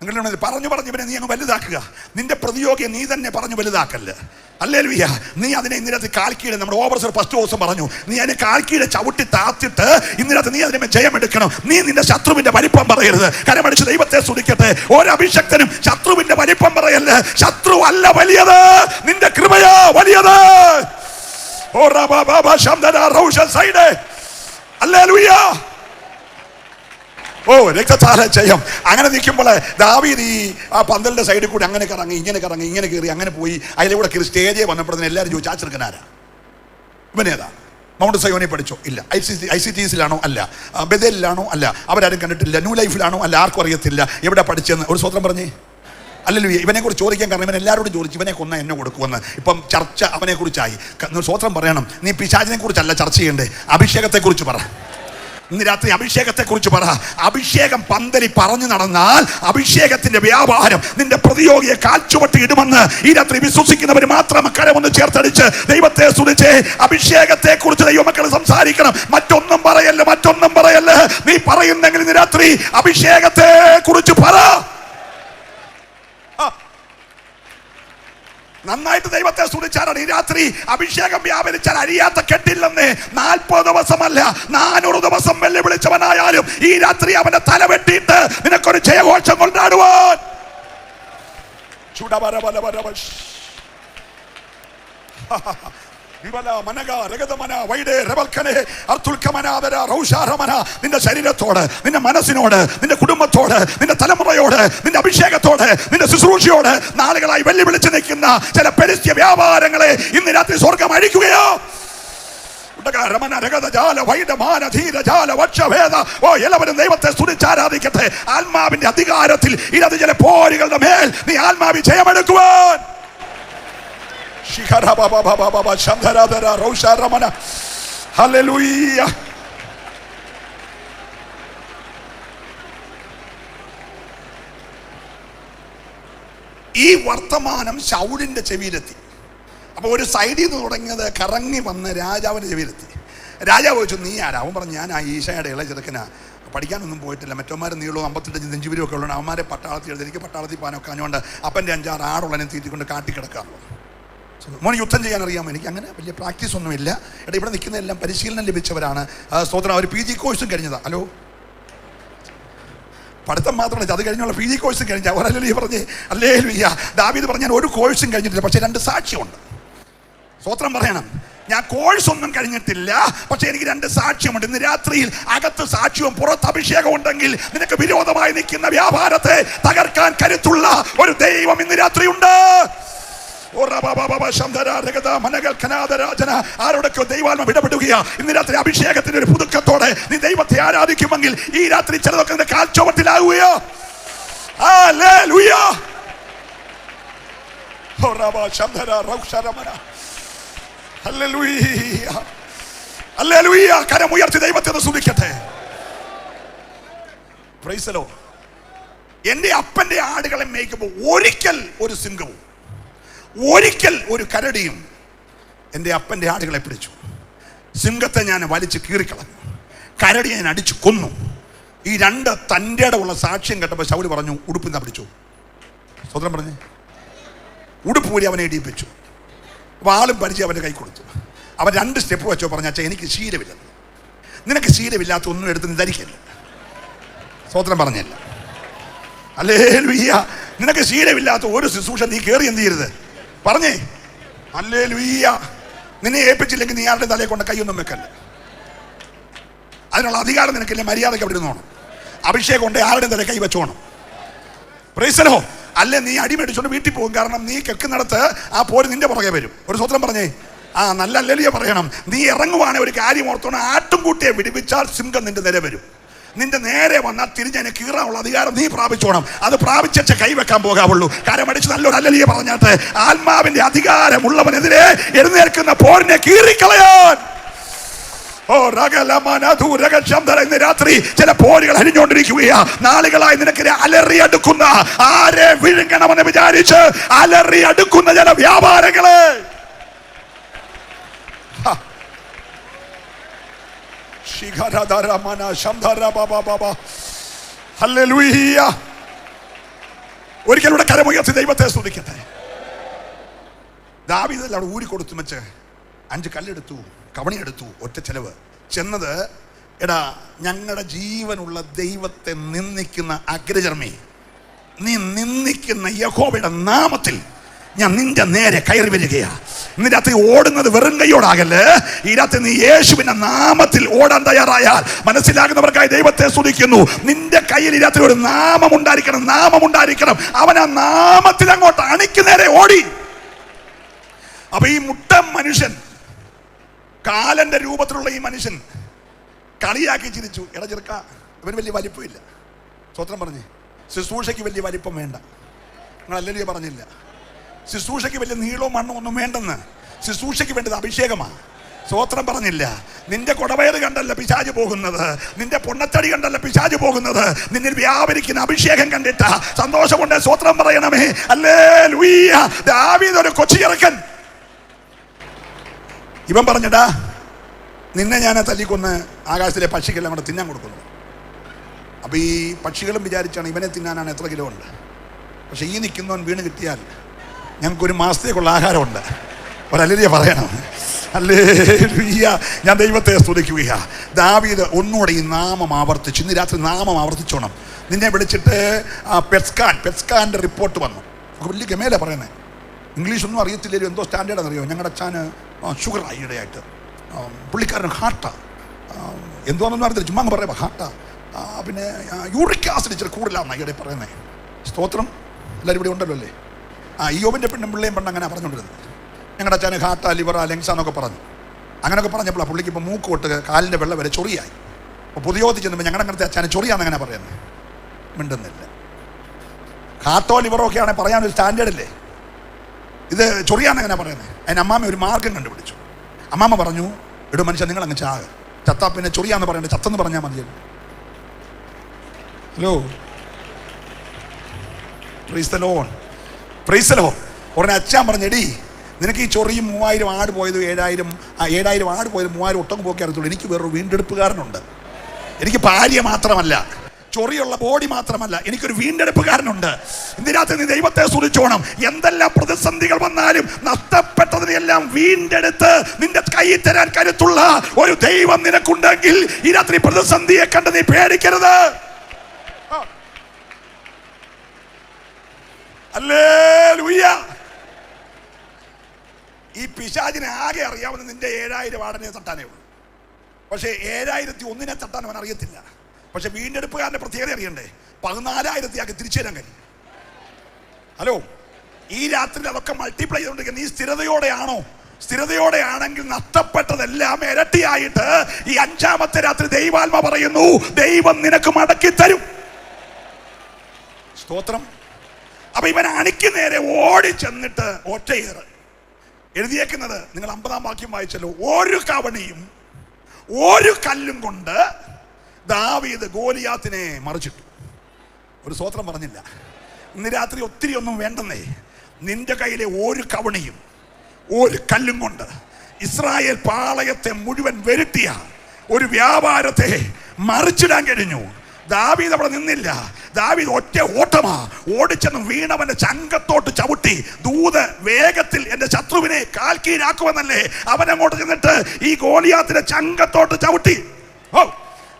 നിങ്ങൾ പറഞ്ഞു ഇവനെ നീ അങ്ങ് വലുതാക്കുക. നിന്റെ പ്രതിയോഗിയെ നീ തന്നെ പറഞ്ഞു വലുതാക്കല്ലേ. ഹല്ലേലൂയ. നീ അതിനെ ഇന്നത്തെ കാൽക്കീഴ്, നമ്മുടെ ഓവർസർ ഫസ്റ്റ് ദിവസം പറഞ്ഞു, നീ അതിനെ കാൽക്കീഴ് ചവിട്ടി താത്തിട്ട് ഇന്നത്തെ നീ അതിനെ ജയമെടുക്കണം. നീ നിന്റെ ശത്രുവിന്റെ വലിപ്പം പറയരുത്. കരമടിച്ച് ദൈവത്തെ സ്തുതിക്കട്ടെ. ഓരോ അഭിഷക്തനും ശത്രുവിന്റെ വലിപ്പം പറയല്ലേ. ശത്രു അല്ല വലിയത്, നിന്റെ കൃപയാ വലിയത്. ഹല്ലേലൂയ. ഓ രക്തത്താലെ ജയം. അങ്ങനെ നിൽക്കുമ്പോൾ ദാവീദ് ഈ ആ പന്തലിന്റെ സൈഡിൽ കൂടി അങ്ങനെ കറങ്ങി ഇങ്ങനെ കയറി അങ്ങനെ പോയി. അതിലൂടെ കയറി സ്റ്റേജിൽ വന്നപ്പോഴത്തേന് എല്ലാവരും ചോദിച്ചു, ആ ചെറുക്കനാരാ, ഇവനേതാ? മൗണ്ട് സയോനിൽ പഠിച്ചോ? ഇല്ല. ICTസിലാണോ? അല്ല. ബെഥേലിലാണോ? അല്ല. അവരാരും കണ്ടിട്ടില്ല. ന്യൂ ലൈഫിലാണോ? അല്ല. ആർക്കും അറിയത്തില്ല. എവിടെ പഠിച്ചെന്ന് ഒരു സ്വത്രം പറഞ്ഞേ. അല്ലല്ലോ, ഇവനെ കുറിച്ച് ചോദിക്കാൻ കാരണം ഇവൻ എല്ലാവരോടും ചോദിച്ചു ഇവനെ കൊന്ന എന്നെ കൊടുക്കുമെന്ന്. ഇപ്പം ചർച്ച അവനെ കുറിച്ചായി. സ്വത്രം പറയണം. നീ പിശാചിനെ കുറിച്ചല്ല ചർച്ച ചെയ്യണ്ടേ, അഭിഷേകത്തെ കുറിച്ച് പറ. ഇന്ന് രാത്രി അഭിഷേകത്തെ കുറിച്ച് പറ. അഭിഷേകം പന്തലി പറഞ്ഞു നടന്നാൽ അഭിഷേകത്തിന്റെ വ്യാപാരം നിന്റെ പ്രതിയോഗിയെ കാൽച്ചുവട്ടി ഇടുമെന്ന് ഈ രാത്രി വിശ്വസിക്കുന്നവർ മാത്രം കരമൊന്ന് ചേർത്തടിച്ച് ദൈവത്തെ സ്തുതിച്ച് അഭിഷേകത്തെ കുറിച്ച് ദൈവമക്കൾ സംസാരിക്കണം. മറ്റൊന്നും പറയല്ല. നീ പറയുന്നെങ്കിൽ ഇന്ന് രാത്രി അഭിഷേകത്തെ കുറിച്ച് പറ. നന്നായിട്ട് ദൈവത്തെ സ്തുതിച്ചാലാണ് ഈ രാത്രി അഭിഷേകം വ്യാപരിച്ചാൽ അഴിയാത്ത കെട്ടില്ലെന്ന്. 40 ദിവസമല്ല 400 ദിവസം വെല്ലുവിളിച്ചവനായാലും ഈ രാത്രി അവന്റെ തല വെട്ടിയിട്ട് നിനക്കൊരു ജയഘോഷം കൊണ്ടാടുവാൻ. നിന്റെ ശരീരത്തോട്, നിന്റെ മനസ്സിനോട്, നിന്റെ കുടുംബത്തോട്, നിന്റെ തലമുറയോട്, നിന്റെ അഭിഷേകത്തോട്, നിന്റെ ശുശ്രൂഷയോട് നാളുകളായി വെല്ലുവിളിച്ച് നിൽക്കുന്ന ചില പെരിസ്ത്യ വ്യാപാരങ്ങളെ ഇന്ന് രാത്രി സ്വർഗം അഴിക്കുകയോ. എല്ലാവരും ദൈവത്തെ സ്തുതിച്ചാരാധിക്കട്ടെ. ആത്മാവിന്റെ അധികാരത്തിൽ ഇരത് ചില പോരുകളുടെ മേൽ നീ ആത്മാവി ജയമെടുക്കുവാൻ. ഈ വർത്തമാനം ശൗലിന്റെ ചെവിയിലെത്തി. അപ്പൊ ഒരു സൈഡിൽ നിന്ന് തുടങ്ങിയത് കറങ്ങി വന്ന് രാജാവിന്റെ ചെവിയിലെത്തി. രാജാവ് ചോദിച്ചു, നീ ആരാ? അവൻ പറഞ്ഞു, ഞാൻ ആ ഈശയുടെ ഇളയ ചെറുക്കനാ, പഠിക്കാനൊന്നും പോയിട്ടില്ല. മറ്റവന്മാരെ നീളവും 55 നെഞ്ചുവിലും ഒക്കെ ഉള്ളതാണ്. അവന്മാരെ പട്ടാളത്തിൽ എഴുതി, എനിക്ക് പട്ടാളത്തിൽ പോകാനൊക്കെ അഞ്ഞുകൊണ്ട് അപ്പൻ്റെ 5-6 ആടുള്ളനെ തീറ്റിക്കൊണ്ട് കാട്ടിക്കിടക്കാറുള്ളൂ. മോന് യുദ്ധം ചെയ്യാൻ അറിയാമോ? എനിക്ക് അങ്ങനെ വലിയ പ്രാക്ടീസ് ഒന്നുമില്ല. എടാ, ഇവിടെ നിൽക്കുന്നതെല്ലാം പരിശീലനം ലഭിച്ചവരാണ്. സ്തോത്രം. അവർ PG കോഴ്സും കഴിഞ്ഞതാ. ഹലോ, പഠിത്തം മാത്രമല്ല, അത് കഴിഞ്ഞുള്ള PG കോഴ്സും കഴിഞ്ഞ അവരല്ലേ പറഞ്ഞേ. ഹല്ലേലൂയ. ദാവീദ് പറഞ്ഞാൽ ഒരു കോഴ്സും കഴിഞ്ഞിട്ടില്ല, പക്ഷെ 2 സാക്ഷ്യമുണ്ട്. സ്തോത്രം പറയണം. ഞാൻ കോഴ്സ് ഒന്നും കഴിഞ്ഞിട്ടില്ല, പക്ഷെ എനിക്ക് 2 സാക്ഷ്യമുണ്ട്. ഇന്ന് രാത്രിയിൽ അകത്ത് സാക്ഷ്യവും പുറത്ത് അഭിഷേകം ഉണ്ടെങ്കിൽ നിനക്ക് വിരോധമായി നിൽക്കുന്ന വ്യാപാരത്തെ തകർക്കാൻ കരുത്തുള്ള ഒരു ദൈവം ഇന്ന് രാത്രിയുണ്ട്. ആരോടൊക്കെ ദൈവാത്മ ഇടപെടുകയാ. ഇന്ന് രാത്രി അഭിഷേകത്തിന്റെ ഒരു പുതുക്കത്തോടെ നീ ദൈവത്തെ ആരാധിക്കുമെങ്കിൽ ഈ രാത്രി ചിലതൊക്കെ നിന്റെ കാൽച്ചുവട്ടിലാവുകയോ. കരമുയർത്തി ദൈവത്തെ സ്തുതിക്കട്ടെ. Praise the Lord. എന്റെ അപ്പന്റെ ആടുകളെ മേയ്ക്കുമ്പോൾ ഒരിക്കൽ ഒരു സിംഹവും ഒരിക്കൽ ഒരു കരടിയും എൻ്റെ അപ്പൻ്റെ ആടുകളെ പിടിച്ചു. സിംഹത്തെ ഞാൻ വലിച്ച് കീറിക്കളഞ്ഞു, കരടിയെ ഞാൻ അടിച്ചു കൊന്നു. ഈ 2 തൻ്റെ ഇടമുള്ള സാക്ഷ്യം കേട്ടപ്പോൾ ശൗല് പറഞ്ഞു, ഉടുപ്പിന്നാ പിടിച്ചു. സ്വതന്ത്രം പറഞ്ഞേ. ഉടുപ്പ് കൂടി അവനെ ഇടിയിപ്പിച്ചു. വാളും പരിചയം അവൻ്റെ കൈ കൊടുത്തു. അവൻ 2 സ്റ്റെപ്പ് വെച്ചോ പറഞ്ഞാൽ, എനിക്ക് ശീലമില്ലെന്ന്. നിനക്ക് ശീലമില്ലാത്ത ഒന്നും എടുത്ത് നീ ധരിക്കില്ല. സ്വതന്ത്രം പറഞ്ഞല്ല. ഹല്ലേലൂയ. നിനക്ക് ശീലമില്ലാത്ത ഒരു ശുശ്രൂഷ നീ കയറി എന്ത് ചെയ്യരുത് പറഞ്ഞേ. ഹല്ലേലൂയ. നിന്നെ ഏൽപ്പിച്ചില്ലെങ്കിൽ നീ ആരുടെ തലയെ കൊണ്ട് കൈയൊന്നും വെക്കല്ല. അതിനുള്ള അധികാരം നിനക്കില്ല. മര്യാദയ്ക്ക് അവിടെ ഇരുന്നോണം. അഭിഷേകം കൊണ്ട് ആരുടെയും തല കൈ വെച്ചോണം. Price the Lord. അല്ലേ നീ അടിമേടിച്ചോണ്ട് വീട്ടിൽ പോകും. കാരണം നീ കേൾക്കുന്നിടത്ത് ആ പോര് നിന്റെ പുറകെ വരും. ഒരു സ്വത്രം പറഞ്ഞേ. നല്ല അല്ലലിയ പറയണം. നീ ഇറങ്ങുവാണെങ്കിൽ ഒരു കാര്യം ഓർത്തോണം, ആട്ടുംകൂട്ടിയെ വിടിപ്പിച്ചാൽ സിംഹം നിന്റെ നേരെ വരും. നിന്റെ നേരെ വന്നാൽ തിരിഞ്ഞതിനെ കീറാനുള്ള അധികാരം നീ പ്രാപിച്ചോണം. അത് പ്രാപിച്ച കൈവെക്കാൻ പോകാവുള്ളൂ. കരമടിച്ച് നല്ലൊരു അല്ലലിയ പറഞ്ഞാട്ട് ആത്മാവിന്റെ അധികാരമുള്ളവനെതിരെ എഴുന്നേൽക്കുന്ന പോരിനെ കീറിക്കളയാൻ. ഇന്ന് രാത്രി ചില പോരുകൾ അരിഞ്ഞുകൊണ്ടിരിക്കുകയാ. നാളുകളായി നിനക്ക് അലറിയടുക്കുന്ന, ആരെ വിഴുങ്ങണമെന്ന് വിചാരിച്ച് അലറിയടുക്കുന്ന ചില വ്യാപാരങ്ങളെ ഒരിക്കലൂടെ കരമുയർത്തി ദൈവത്തെ സ്തുതിക്കട്ടെ. ദാവീദ് അവിടെ ഊരി കൊടുത്തു വെച്ച് 5 കല്ലെടുത്തു, കവണിയെടുത്തു, ഒറ്റ ചെലവ്. ചെന്നത്, എടാ, ഞങ്ങളുടെ ജീവനുള്ള ദൈവത്തെ നിന്ദിക്കുന്ന അഗ്രചർമ്മി, നീ നിന്ദിക്കുന്ന യഹോവയുടെ നാമത്തിൽ ഞാൻ നിന്റെ നേരെ കയറി വരികയാ. ഇന്ന് രാത്രി ഓടുന്നത് വെറും കൈയോടാകല്ലേ. ഈ രാത്രി നീ യേശുവിന്റെ നാമത്തിൽ ഓടാൻ തയ്യാറായാൽ മനസ്സിലാകുന്നവർക്കായി ദൈവത്തെ സ്തുതിക്കുന്നു. നിന്റെ കയ്യിൽ ഈ രാത്രി ഒരു നാമം ഉണ്ടായിരിക്കണം, നാമം ഉണ്ടായിരിക്കണം. അവൻ ആ നാമത്തിൽ അങ്ങോട്ട് അണിക്ക് നേരെ ഓടി. അപ്പൊ ഈ മുട്ടൻ മനുഷ്യൻ, കാലന്റെ രൂപത്തിലുള്ള ഈ മനുഷ്യൻ കളിയാക്കി ചിരിച്ചു. എടാ ചെറുക്ക, ഇവന് വലിയ വലിപ്പമില്ല. സ്വത്രം പറഞ്ഞേ, ശുശ്രൂഷയ്ക്ക് വലിയ വലിപ്പം വേണ്ട. നിങ്ങൾ അല്ലെങ്കിലും പറഞ്ഞില്ല, ശുശ്രൂഷയ്ക്ക് വലിയ നീളവും മണ്ണും ഒന്നും വേണ്ടെന്ന്. ശുശ്രൂഷയ്ക്ക് വേണ്ടത് അഭിഷേകമാണ്. സ്വോത്രം പറഞ്ഞില്ല. നിന്റെ കൊടവയറ് കണ്ടല്ല പിശാച് പോകുന്നത്, നിന്റെ പൊണ്ണത്തടി കണ്ടല്ല പിശാച് പോകുന്നത്, നിന്നിൽ വ്യാപരിക്കുന്ന അഭിഷേകം കണ്ടിട്ടാ. സന്തോഷമുണ്ട്, സ്വോത്രം പറയണമേ. ഹല്ലേലൂയ. ദാവീദ് ഒരു കൊച്ചി ചെറുക്കൻ. ഇവൻ പറഞ്ഞടാ, നിന്നെ ഞാൻ തല്ലിക്കൊന്ന് ആകാശത്തിലെ പക്ഷിക്കെല്ലാം കൂടെ തിന്നാൻ കൊടുക്കുന്നു. അപ്പൊ ഈ പക്ഷികളും വിചാരിച്ചാണ് ഇവനെ തിന്നാനാണ് എത്ര കിലോ ഉണ്ട്. പക്ഷെ ഈ നിൽക്കുന്നവൻ വീണ് കിട്ടിയാൽ ഞങ്ങൾക്കൊരു മാസത്തേക്കുള്ള ആഹാരമുണ്ട്. ഒരല്ലേലൂയ പറയണം. ഹല്ലേലൂയ. ഞാൻ ദൈവത്തെ സ്തുതിക്കുകയാ. ദാവീദ് ഒന്നുകൂടെ ഈ നാമം ആവർത്തിച്ചു. ഇന്ന് രാത്രി നാമം ആവർത്തിച്ചോണം. നിന്നെ വിളിച്ചിട്ട് പെറ്റ്സ്കാൻ്റെ റിപ്പോർട്ട് വന്നു. വലിയ ഗമേല പറയുന്നത്. ഇംഗ്ലീഷൊന്നും അറിയത്തില്ലല്ലോ, എന്തോ സ്റ്റാൻഡേർഡ് അറിയോ. ഞങ്ങളുടെ അച്ഛന് ഷുഗറായി ഇടയായിട്ട്, പുള്ളിക്കാരൻ ഹാർട്ടാ, എന്തോന്നൊന്നും അറിയത്തില്ല, ചുമ്മാ അങ്ങ് പറയാം ഹാർട്ടാ. പിന്നെ യൂറിക് ആസിഡ് ഇച്ചിരി കൂടുതലാണെന്നാണ് ഈയിടെ പറയുന്നത്. സ്തോത്രം. എല്ലാവരും ഇവിടെ ഉണ്ടല്ലോ അല്ലേ. യോബിൻ്റെ പെണ്ണും പിള്ളേയും പണ്ട് അങ്ങനെ പറഞ്ഞുകൊണ്ടിരുന്നത്. ഞങ്ങളുടെ അച്ഛന് ഹാർട്ടാ, ലിവറാ, ലെങ്സാന്നൊക്കെ പറഞ്ഞു. അങ്ങനെയൊക്കെ പറഞ്ഞപ്പോഴാണ് പുള്ളിക്ക് ഇപ്പോൾ മൂക്ക് തൊട്ട് കാലിൻ്റെ വെള്ളം വരെ ചൊറിയായി. അപ്പോൾ പുതിയോത്തി ചെന്നപ്പോൾ ഞങ്ങളുടെ അങ്ങനത്തെ അച്ഛന് ചൊറിയാന്ന് അങ്ങനെ പറയുന്നത്. മിണ്ടുന്നില്ല. ഹാർട്ടോ ലിവറോ ഒക്കെ ആണെങ്കിൽ പറയാനൊരു സ്റ്റാൻഡേർഡ് അല്ലേ. ഇത് ചൊറിയാന്ന് എങ്ങനെ പറയുന്നത്. അതിന് അമ്മാമ്മ ഒരു മാർഗം കണ്ടുപിടിച്ചു. അമ്മാമ്മ പറഞ്ഞു, എടോ മനുഷ്യൻ നിങ്ങൾ അങ്ങ് ചാക, ചത്താ പിന്നെ ചൊറിയാന്ന് പറയണ്ടേ, ചത്തെന്ന് പറഞ്ഞാൽ മതിയല്ലോ. Hello, praise the Lord, praise the Lord. ഉടനെ അച്ഛൻ പറഞ്ഞെടി, നിനക്ക് ഈ ചൊറിയും 3000 ആട് പോയത് 7000 ആട് പോയത് 3000 ഒട്ടം പോക്കി അറിയത്തുള്ളൂ. എനിക്ക് വേറൊരു വീണ്ടെടുപ്പുകാരനുണ്ട്. എനിക്ക് ഭാര്യ മാത്രമല്ല, ചൊറിയുള്ള ബോഡി മാത്രമല്ല, എനിക്കൊരു വീണ്ടെടുപ്പുകാരനുണ്ട്. ഇന്ന് രാത്രി നീ ദൈവത്തെ സ്തുതിച്ചോണം. എന്തെല്ലാം പ്രതിസന്ധികൾ വന്നാലും നഷ്ടപ്പെട്ടതിനെല്ലാം വീണ്ടെടുത്ത് നിന്റെ കയ്യിൽ തരാൻ കരുത്തുള്ള ഒരു ദൈവം നിനക്കുണ്ടെങ്കിൽ ഈ രാത്രി പ്രതിസന്ധിയെ കണ്ട് നീ പേടിക്കരുത്. ഹല്ലേലൂയ. ഈ പിശാചിനെ ആകെ അറിയാവുന്ന നിന്റെ 7000 ആടിനെ തട്ടാനേ ഉള്ളൂ. പക്ഷേ 7001 തട്ടാൻ അവൻ അറിയത്തില്ല. പക്ഷെ വീണ്ടെടുപ്പുകാരൻ്റെ പ്രത്യേകത അറിയണ്ടേ, 14000 ആക്കി തിരിച്ചു തരാൻ കഴിയും. ഹലോ, ഈ രാത്രി അതൊക്കെ മൾട്ടിപ്ലൈ ചെയ്തുകൊണ്ടിരിക്കുക. നീ സ്ഥിരതയോടെയാണോ? സ്ഥിരതയോടെയാണെങ്കിൽ നഷ്ടപ്പെട്ടതെല്ലാം ഇരട്ടിയായിട്ട് ഈ 5-ാമത്തെ രാത്രി ദൈവാത്മ പറയുന്നു, ദൈവം നിനക്ക് മടക്കി തരും. സ്തോത്രം. അപ്പൊ ഇവൻ അണിക്ക് നേരെ ഓടി ചെന്നിട്ട് ഒറ്റയേറ് എഴുതിയേക്കുന്നത് നിങ്ങൾ 50-ാം വാക്യം വായിച്ചല്ലോ. ഒരു കവണിയും ഒരു കല്ലും കൊണ്ട് ദാവീദ് ഗോലിയാത്തിനെ മറിച്ചിട്ടു. ഒരു സ്തോത്രം പറഞ്ഞില്ല. ഇന്ന് രാത്രി ഒത്തിരി ഒന്നും വേണ്ടെന്നേ. നിന്റെ കയ്യിലെ ഒരു കവണിയും ഒരു കല്ലും കൊണ്ട് ഇസ്രായേൽ പാളയത്തെ മുഴുവൻ വെരുട്ടിയ ഒരു വ്യാപാരത്തെ മറിച്ചിടാൻ കഴിഞ്ഞു. ദാവീദ് അവിടെ നിന്നില്ല. ദാവീദ് ഒറ്റ ഓട്ടമാ. ഓടിച്ചെന്ന് വീണവന്റെ ചങ്കത്തോട്ട് ചവിട്ടി. ദൂത് വേഗത്തിൽ എന്റെ ശത്രുവിനെ കാൽക്കീഴാക്കുമെന്നല്ലേ അവനങ്ങോട്ട് ചെന്നിട്ട് ഈ ഗോലിയാത്തിന്റെ ചങ്കത്തോട്ട് ചവിട്ടി. ഓ,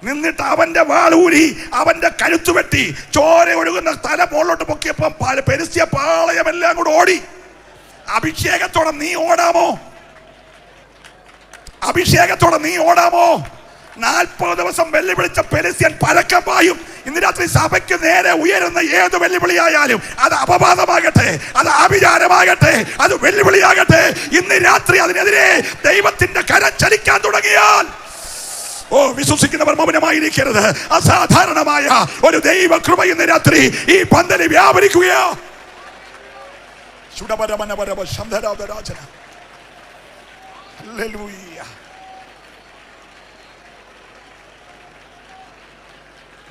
നിന്നിട്ട് അവന്റെ വാളൂരി അവന്റെ കഴുത്തു വെട്ടി. ചോര ഒഴുകുന്ന തല മുകളിലോട്ട് പൊക്കിയപ്പം പെരിസ്യ പാളയമെല്ലാം കൂടെ ഓടി. അഭിഷേകത്തോടെ നീ ഓടാമോ? അഭിഷേകത്തോടെ നീ ഓടാമോ? 40 ദിവസം വെല്ലുവിളിച്ച പെരിസ്യൻ പരക്കം പായും. ഇന്ന് രാത്രി സഭയ്ക്ക് നേരെ ഉയരുന്ന ഏത് വെല്ലുവിളിയായാലും, അത് അപവാദമാകട്ടെ, അത് ആഭിചാരമാകട്ടെ, അത് വെല്ലുവിളിയാകട്ടെ, ഇന്ന് രാത്രി അതിനെതിരെ ദൈവത്തിന്റെ കരം ചലിക്കാൻ തുടങ്ങിയാൽ, ഓ, വിശ്വസിക്കുന്നവർ മൗനമായിരിക്കരുത്. അസാധാരണമായ ഒരു ദൈവ കൃപ ഇന്ന് രാത്രി ഈ പന്തലിൽ വ്യാപരിക്കുകയാ.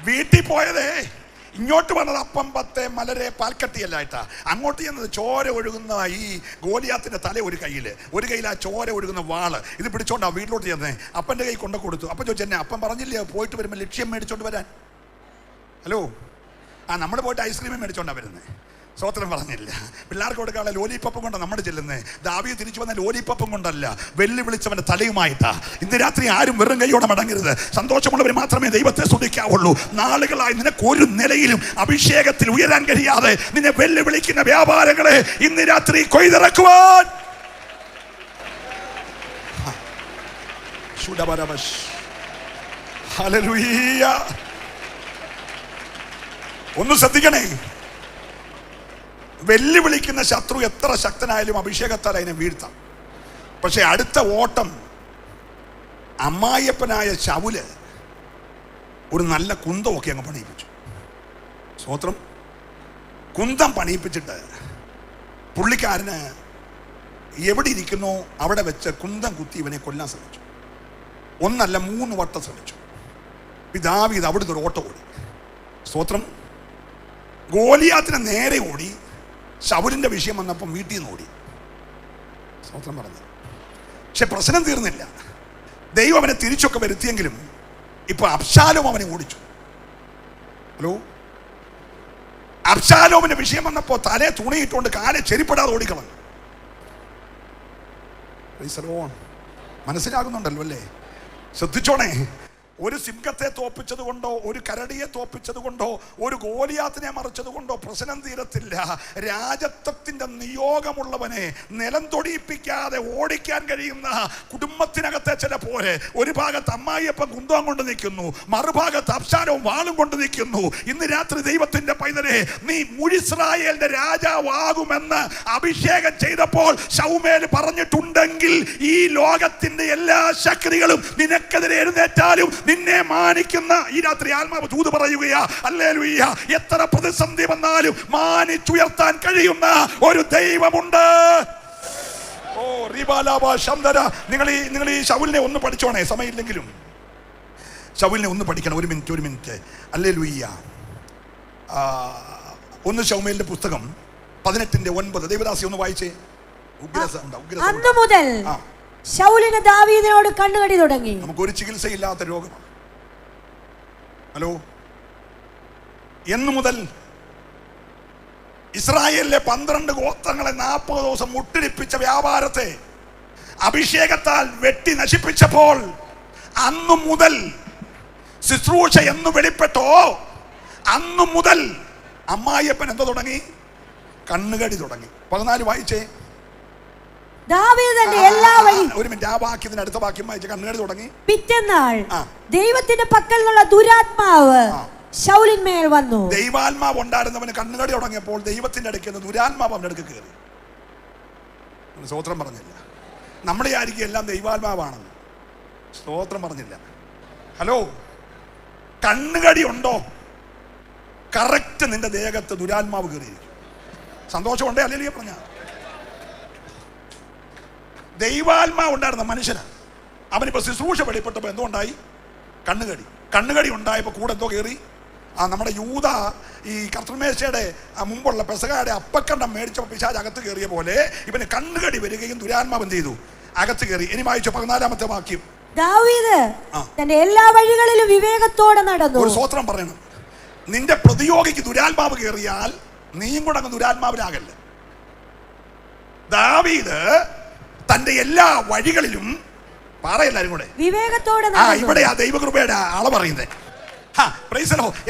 വീട്ടിൽ പോയതേ, ഇങ്ങോട്ട് വന്നത് അപ്പം 10 മലരെ പാൽക്കട്ടിയല്ലായിട്ടാ. അങ്ങോട്ട് ചെന്നത് ചോര ഒഴുകുന്ന ഈ ഗോലിയാത്തിന്റെ തല ഒരു കയ്യിൽ ആ ചോര ഒഴുകുന്ന വാള് ഇത് പിടിച്ചോണ്ടാ വീട്ടിലോട്ട് ചെന്നേ. അപ്പൻ്റെ കൈ കൊണ്ടു കൊടുത്തു. അപ്പം ചോദിച്ചു, എന്നെ അപ്പം പറഞ്ഞില്ലേ പോയിട്ട് വരുമ്പോൾ ലക്ഷ്യം മേടിച്ചോണ്ട് വരാൻ. ഹലോ, നമ്മൾ പോയിട്ട് ഐസ്ക്രീമേ മേടിച്ചോണ്ടാ വരുന്നത്. സ്വോത്രം പറഞ്ഞില്ല. പിള്ളേർക്ക് കൊടുക്കാനുള്ള ലോലിപ്പപ്പം കൊണ്ടാണ് നമ്മൾ ചെല്ലുന്നത്. ദാവീദ് തിരിച്ചു വന്ന ലോലിപ്പപ്പം കൊണ്ടല്ല, വെല്ലുവിളിച്ചവന്റെ തലയുമായിട്ടാ. ഇന്ന് രാത്രി ആരും വെറും കൈയോടെ മടങ്ങരുത്. സന്തോഷമുള്ളവർ മാത്രമേ ദൈവത്തെ സ്തുതിക്കാവുള്ളൂ. നാളുകളായി നിനക്ക് ഒരു നിലയിലും അഭിഷേകത്തിൽ ഉയരാൻ കഴിയാതെ നിന്നെ വെല്ലുവിളിക്കുന്ന വ്യാപാരങ്ങളെ ഇന്ന് രാത്രി കൊയ്തിറക്കുവാൻ ഹല്ലേലൂയ. ഒന്ന് ശ്രദ്ധിക്കണേ, വെല്ലുവിളിക്കുന്ന ശത്രു എത്ര ശക്തനായാലും അഭിഷേകത്താൽ അതിനെ വീഴ്ത്താം. പക്ഷെ അടുത്ത ഓട്ടം അമ്മായിയപ്പനായ ശൗല് ഒരു നല്ല കുന്തമൊക്കെ അങ്ങ് പണിയിപ്പിച്ചു. സ്തോത്രം. കുന്തം പണിയിപ്പിച്ചിട്ട് പുള്ളിക്കാരന് എവിടെ ഇരിക്കുന്നോ അവിടെ വെച്ച് കുന്തം കുത്തി ഇവനെ കൊല്ലാൻ ശ്രമിച്ചു. ഒന്നല്ല 3 വട്ടം ശ്രമിച്ചു. ദാവീദ് അവിടുന്ന് ഒരു ഓട്ടം ഓടി. സ്തോത്രം. ഗോലിയാത്തിന് നേരെ ഓടി. ശൗലിന്റെ വിഷയം വന്നപ്പം വീട്ടിൽ നിന്ന് ഓടി. സ്തോത്രം പറഞ്ഞു. പക്ഷെ പ്രശ്നം തീർന്നില്ല. ദൈവം അവനെ തിരിച്ചൊക്കെ വരുത്തിയെങ്കിലും ഇപ്പൊ അബ്ശാലോം അവനെ ഓടിച്ചു. ഹലോ, അബ്ശാലോമിന്റെ വിഷയം വന്നപ്പോ തലേ തുണിയിട്ടുകൊണ്ട് കാലെ ചെരിപ്പെടാതെ ഓടിക്കളഞ്ഞു. മനസ്സിലാകുന്നുണ്ടല്ലോ അല്ലേ? ശ്രദ്ധിച്ചോണേ. ഒരു സിംഹത്തെ തോപ്പിച്ചത് കൊണ്ടോ ഒരു കരടിയെ തോപ്പിച്ചത് കൊണ്ടോ ഒരു ഗോലിയാത്തിനെ മറിച്ചത് കൊണ്ടോ പ്രശ്നം തീരത്തില്ല. രാജത്വത്തിന്റെ നിയോഗമുള്ളവനെ നിലം തൊടിയിപ്പിക്കാതെ ഓടിക്കാൻ കഴിയുന്ന കുടുംബത്തിനകത്തെ ചില പോലെ ഒരു ഭാഗത്ത് അമ്മായിയപ്പൻ കുന്തം കൊണ്ട് നിൽക്കുന്നു, മറുഭാഗത്ത് അബ്ശാലോം വാളും കൊണ്ട് നിൽക്കുന്നു. ഇന്ന് രാത്രി ദൈവത്തിന്റെ പൈതലെ, നീ മുഴിസ്രായേലിന്റെ രാജാവാകുമെന്ന് അഭിഷേകം ചെയ്തപ്പോൾ ശൗമേൽ പറഞ്ഞിട്ടുണ്ടെങ്കിൽ ഈ ലോകത്തിന്റെ എല്ലാ ശക്തികളും നിനക്കെതിരെ എഴുന്നേറ്റാലും നിന്നെ മാനിക്കുന്ന ഈ രാത്രി ആത്മാവ് ദൂത് പറയുകയാ. ഹല്ലേലൂയ. എത്ര പ്രതിസന്ധി വന്നാലും മാനിച്ചുയർത്താൻ കഴിയുന്ന ഒരു ദൈവമുണ്ട്. ഓ റിബാലാബ ശംദര. നിങ്ങൾ ഈ ശൗലിനെ ഒന്ന് പഠിച്ചോണേ, സമയമില്ലെങ്കിലും ശൗലിനെ ഒന്ന് പഠിക്കണം. ഒരു മിനിറ്റ്. ഹല്ലേലൂയ. 1 ശമൂവേലിന്റെ പുസ്തകം 18:9 ദൈവദാസി ഒന്ന് വായിച്ചേ. അന്നു മുതൽ ശൗലിന് ദാവീദിനോട് കണ്ണുകടി തുടങ്ങി. നമുക്കൊരു ചികിത്സയില്ലാത്ത രോഗമാണ്. ഹലോ, എന്നു മുതൽ ഇസ്രായേലിലെ 12 ഗോത്രങ്ങളെ 40 ദിവസം മുട്ടിടിപ്പിച്ച വ്യാപാരത്തെ അഭിഷേകത്താൽ വെട്ടി നശിപ്പിച്ചപ്പോൾ അന്നു മുതൽ ശുശ്രൂഷ എന്ന് വെളിപ്പെട്ടോ അന്നു മുതൽ അമ്മായിയപ്പൻ എന്തോ തുടങ്ങി? കണ്ണുകടി തുടങ്ങി. 14 വായിച്ചേ. ദാവീദിന്റെ എല്ലാ വഴി. ഒരു മിനിറ്റ്, ആ വാക്യത്തിന് അടുത്ത വാക്യം വായിച്ച്. കണ്ണുകടി തുടങ്ങി. പിറ്റേന്നാൾ ദൈവത്തിന്റെ പക്കൽ നിന്നുള്ള ദുരാത്മാവ് ശൗലിന്മേൽ വന്നു. ദൈവാത്മാവ് ഉണ്ടായിരുന്നവന് കണ്ണുകടി തുടങ്ങിയപ്പോൾ ദൈവത്തിന്റെ അടുക്കൽ നിന്ന് ദുരാത്മാവ് അവന്റെ അടുക്ക് കയറി. സ്തോത്രം പറഞ്ഞില്ല. നമ്മളെ ആയിരിക്കും എല്ലാം ദൈവാത്മാവാണെന്ന്. സ്തോത്രം പറഞ്ഞില്ല. ഹലോ, കണ്ണുകടി ഉണ്ടോ? കറക്റ്റ് നിന്റെ ദേഹത്ത് ദുരാത്മാവ് കയറിയിരിക്കും. സന്തോഷമുണ്ടേ? അല്ലെങ്കിൽ പറഞ്ഞ ദൈവാത്മാവ് ഉണ്ടായിരുന്ന മനുഷ്യനാണ്. അവനിപ്പോ ശുശ്രൂഷ വെളിപ്പെട്ടപ്പോൾ എന്തുകൊണ്ടായി? കണ്ണുകടി ഉണ്ടായപ്പോൾ കൂടെ എന്തോ കയറി? നമ്മുടെ യൂദ ഈ കർത്തൃമേശയുടെ മുമ്പുള്ള പെസകയുടെ അപ്പക്കണ്ടം മേടിച്ചപ്പോൾ പിശാച് അകത്ത് കയറിയ പോലെ ഇവന് കണ്ണുകടി വരികയും ദുരാത്മാവ് എന്ത് ചെയ്തു? അകത്ത് കയറി. ഇനി വായിച്ചു 14-ാമത്തെ വാക്യം. ദാവീദ് തന്റെ എല്ലാ വഴികളിലും വിവേകത്തോടെ നടന്നു. ഒരു സ്തോത്രം പറയണം. നിന്റെ പ്രതിയോഗിക്ക് ദുരാത്മാവ് കയറിയാൽ നീയും കൂടെ അങ്ങ് ദുരാത്മാവിലാകല്ലേ. ദാവീദ് തന്റെ എല്ലാ വഴികളിലും പറയല്ലാരും കൂടെ വിവേകത്തോടെ. ഇവിടെ ആ ദൈവകൃപയുടെ ആളെ പറയുന്നത്.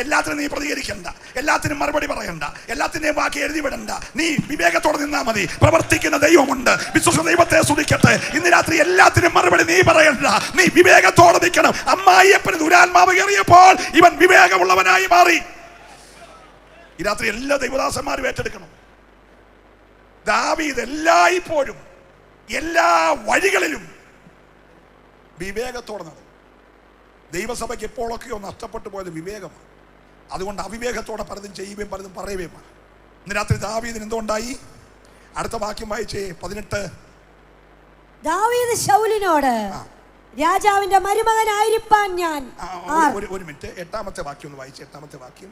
എല്ലാത്തിനും നീ പ്രതികരിക്കണ്ട, എല്ലാത്തിനും മറുപടി പറയണ്ട, എല്ലാത്തിനെയും ബാക്കി എഴുതി വിടണ്ട. നീ വിവേകത്തോടെ നിന്നാ മതി. പ്രവർത്തിക്കുന്ന ദൈവമുണ്ട്. വിശ്വസ ദൈവത്തെ സ്തുതിക്കട്ടെ. ഇന്ന് രാത്രി എല്ലാത്തിനും മറുപടി നീ പറയണ്ട, നീ വിവേകത്തോടെ നിൽക്കണം. അമ്മായിയപ്പന് ദുരാത്മാവ് കയറിയപ്പോൾ ഇവൻ വിവേകമുള്ളവനായി മാറി. ഈ രാത്രി എല്ലാ ദൈവദാസന്മാരും ഏറ്റെടുക്കണം. ദാവീദ് എല്ലായ്പ്പോഴും എല്ലാ വഴികളിലും വിവേകത്തോടെ നടന്നു. ദൈവസഭയ്ക്ക് എപ്പോഴൊക്കെയോ നഷ്ടപ്പെട്ടു പോയത് വിവേകമാണ്. അതുകൊണ്ട് അവിവേകത്തോടെ പലതും ചെയ്യുകയും പലതും പറയുകയുമാണ്. ഇന്ന് രാത്രി ദാവീദിന് എന്തുകൊണ്ടായി? അടുത്ത വാക്യം വായിച്ചേ. 18. ദാവീദ് ശൗലിനോട് രാജാവിന്റെ മരുമകനായിരിക്കാൻ ഞാൻ. ഒരു മിനിറ്റ്, 8-ാമത്തെ വാക്യം ഒന്ന് വായിച്ചേ. 8-ാമത്തെ വാക്യം.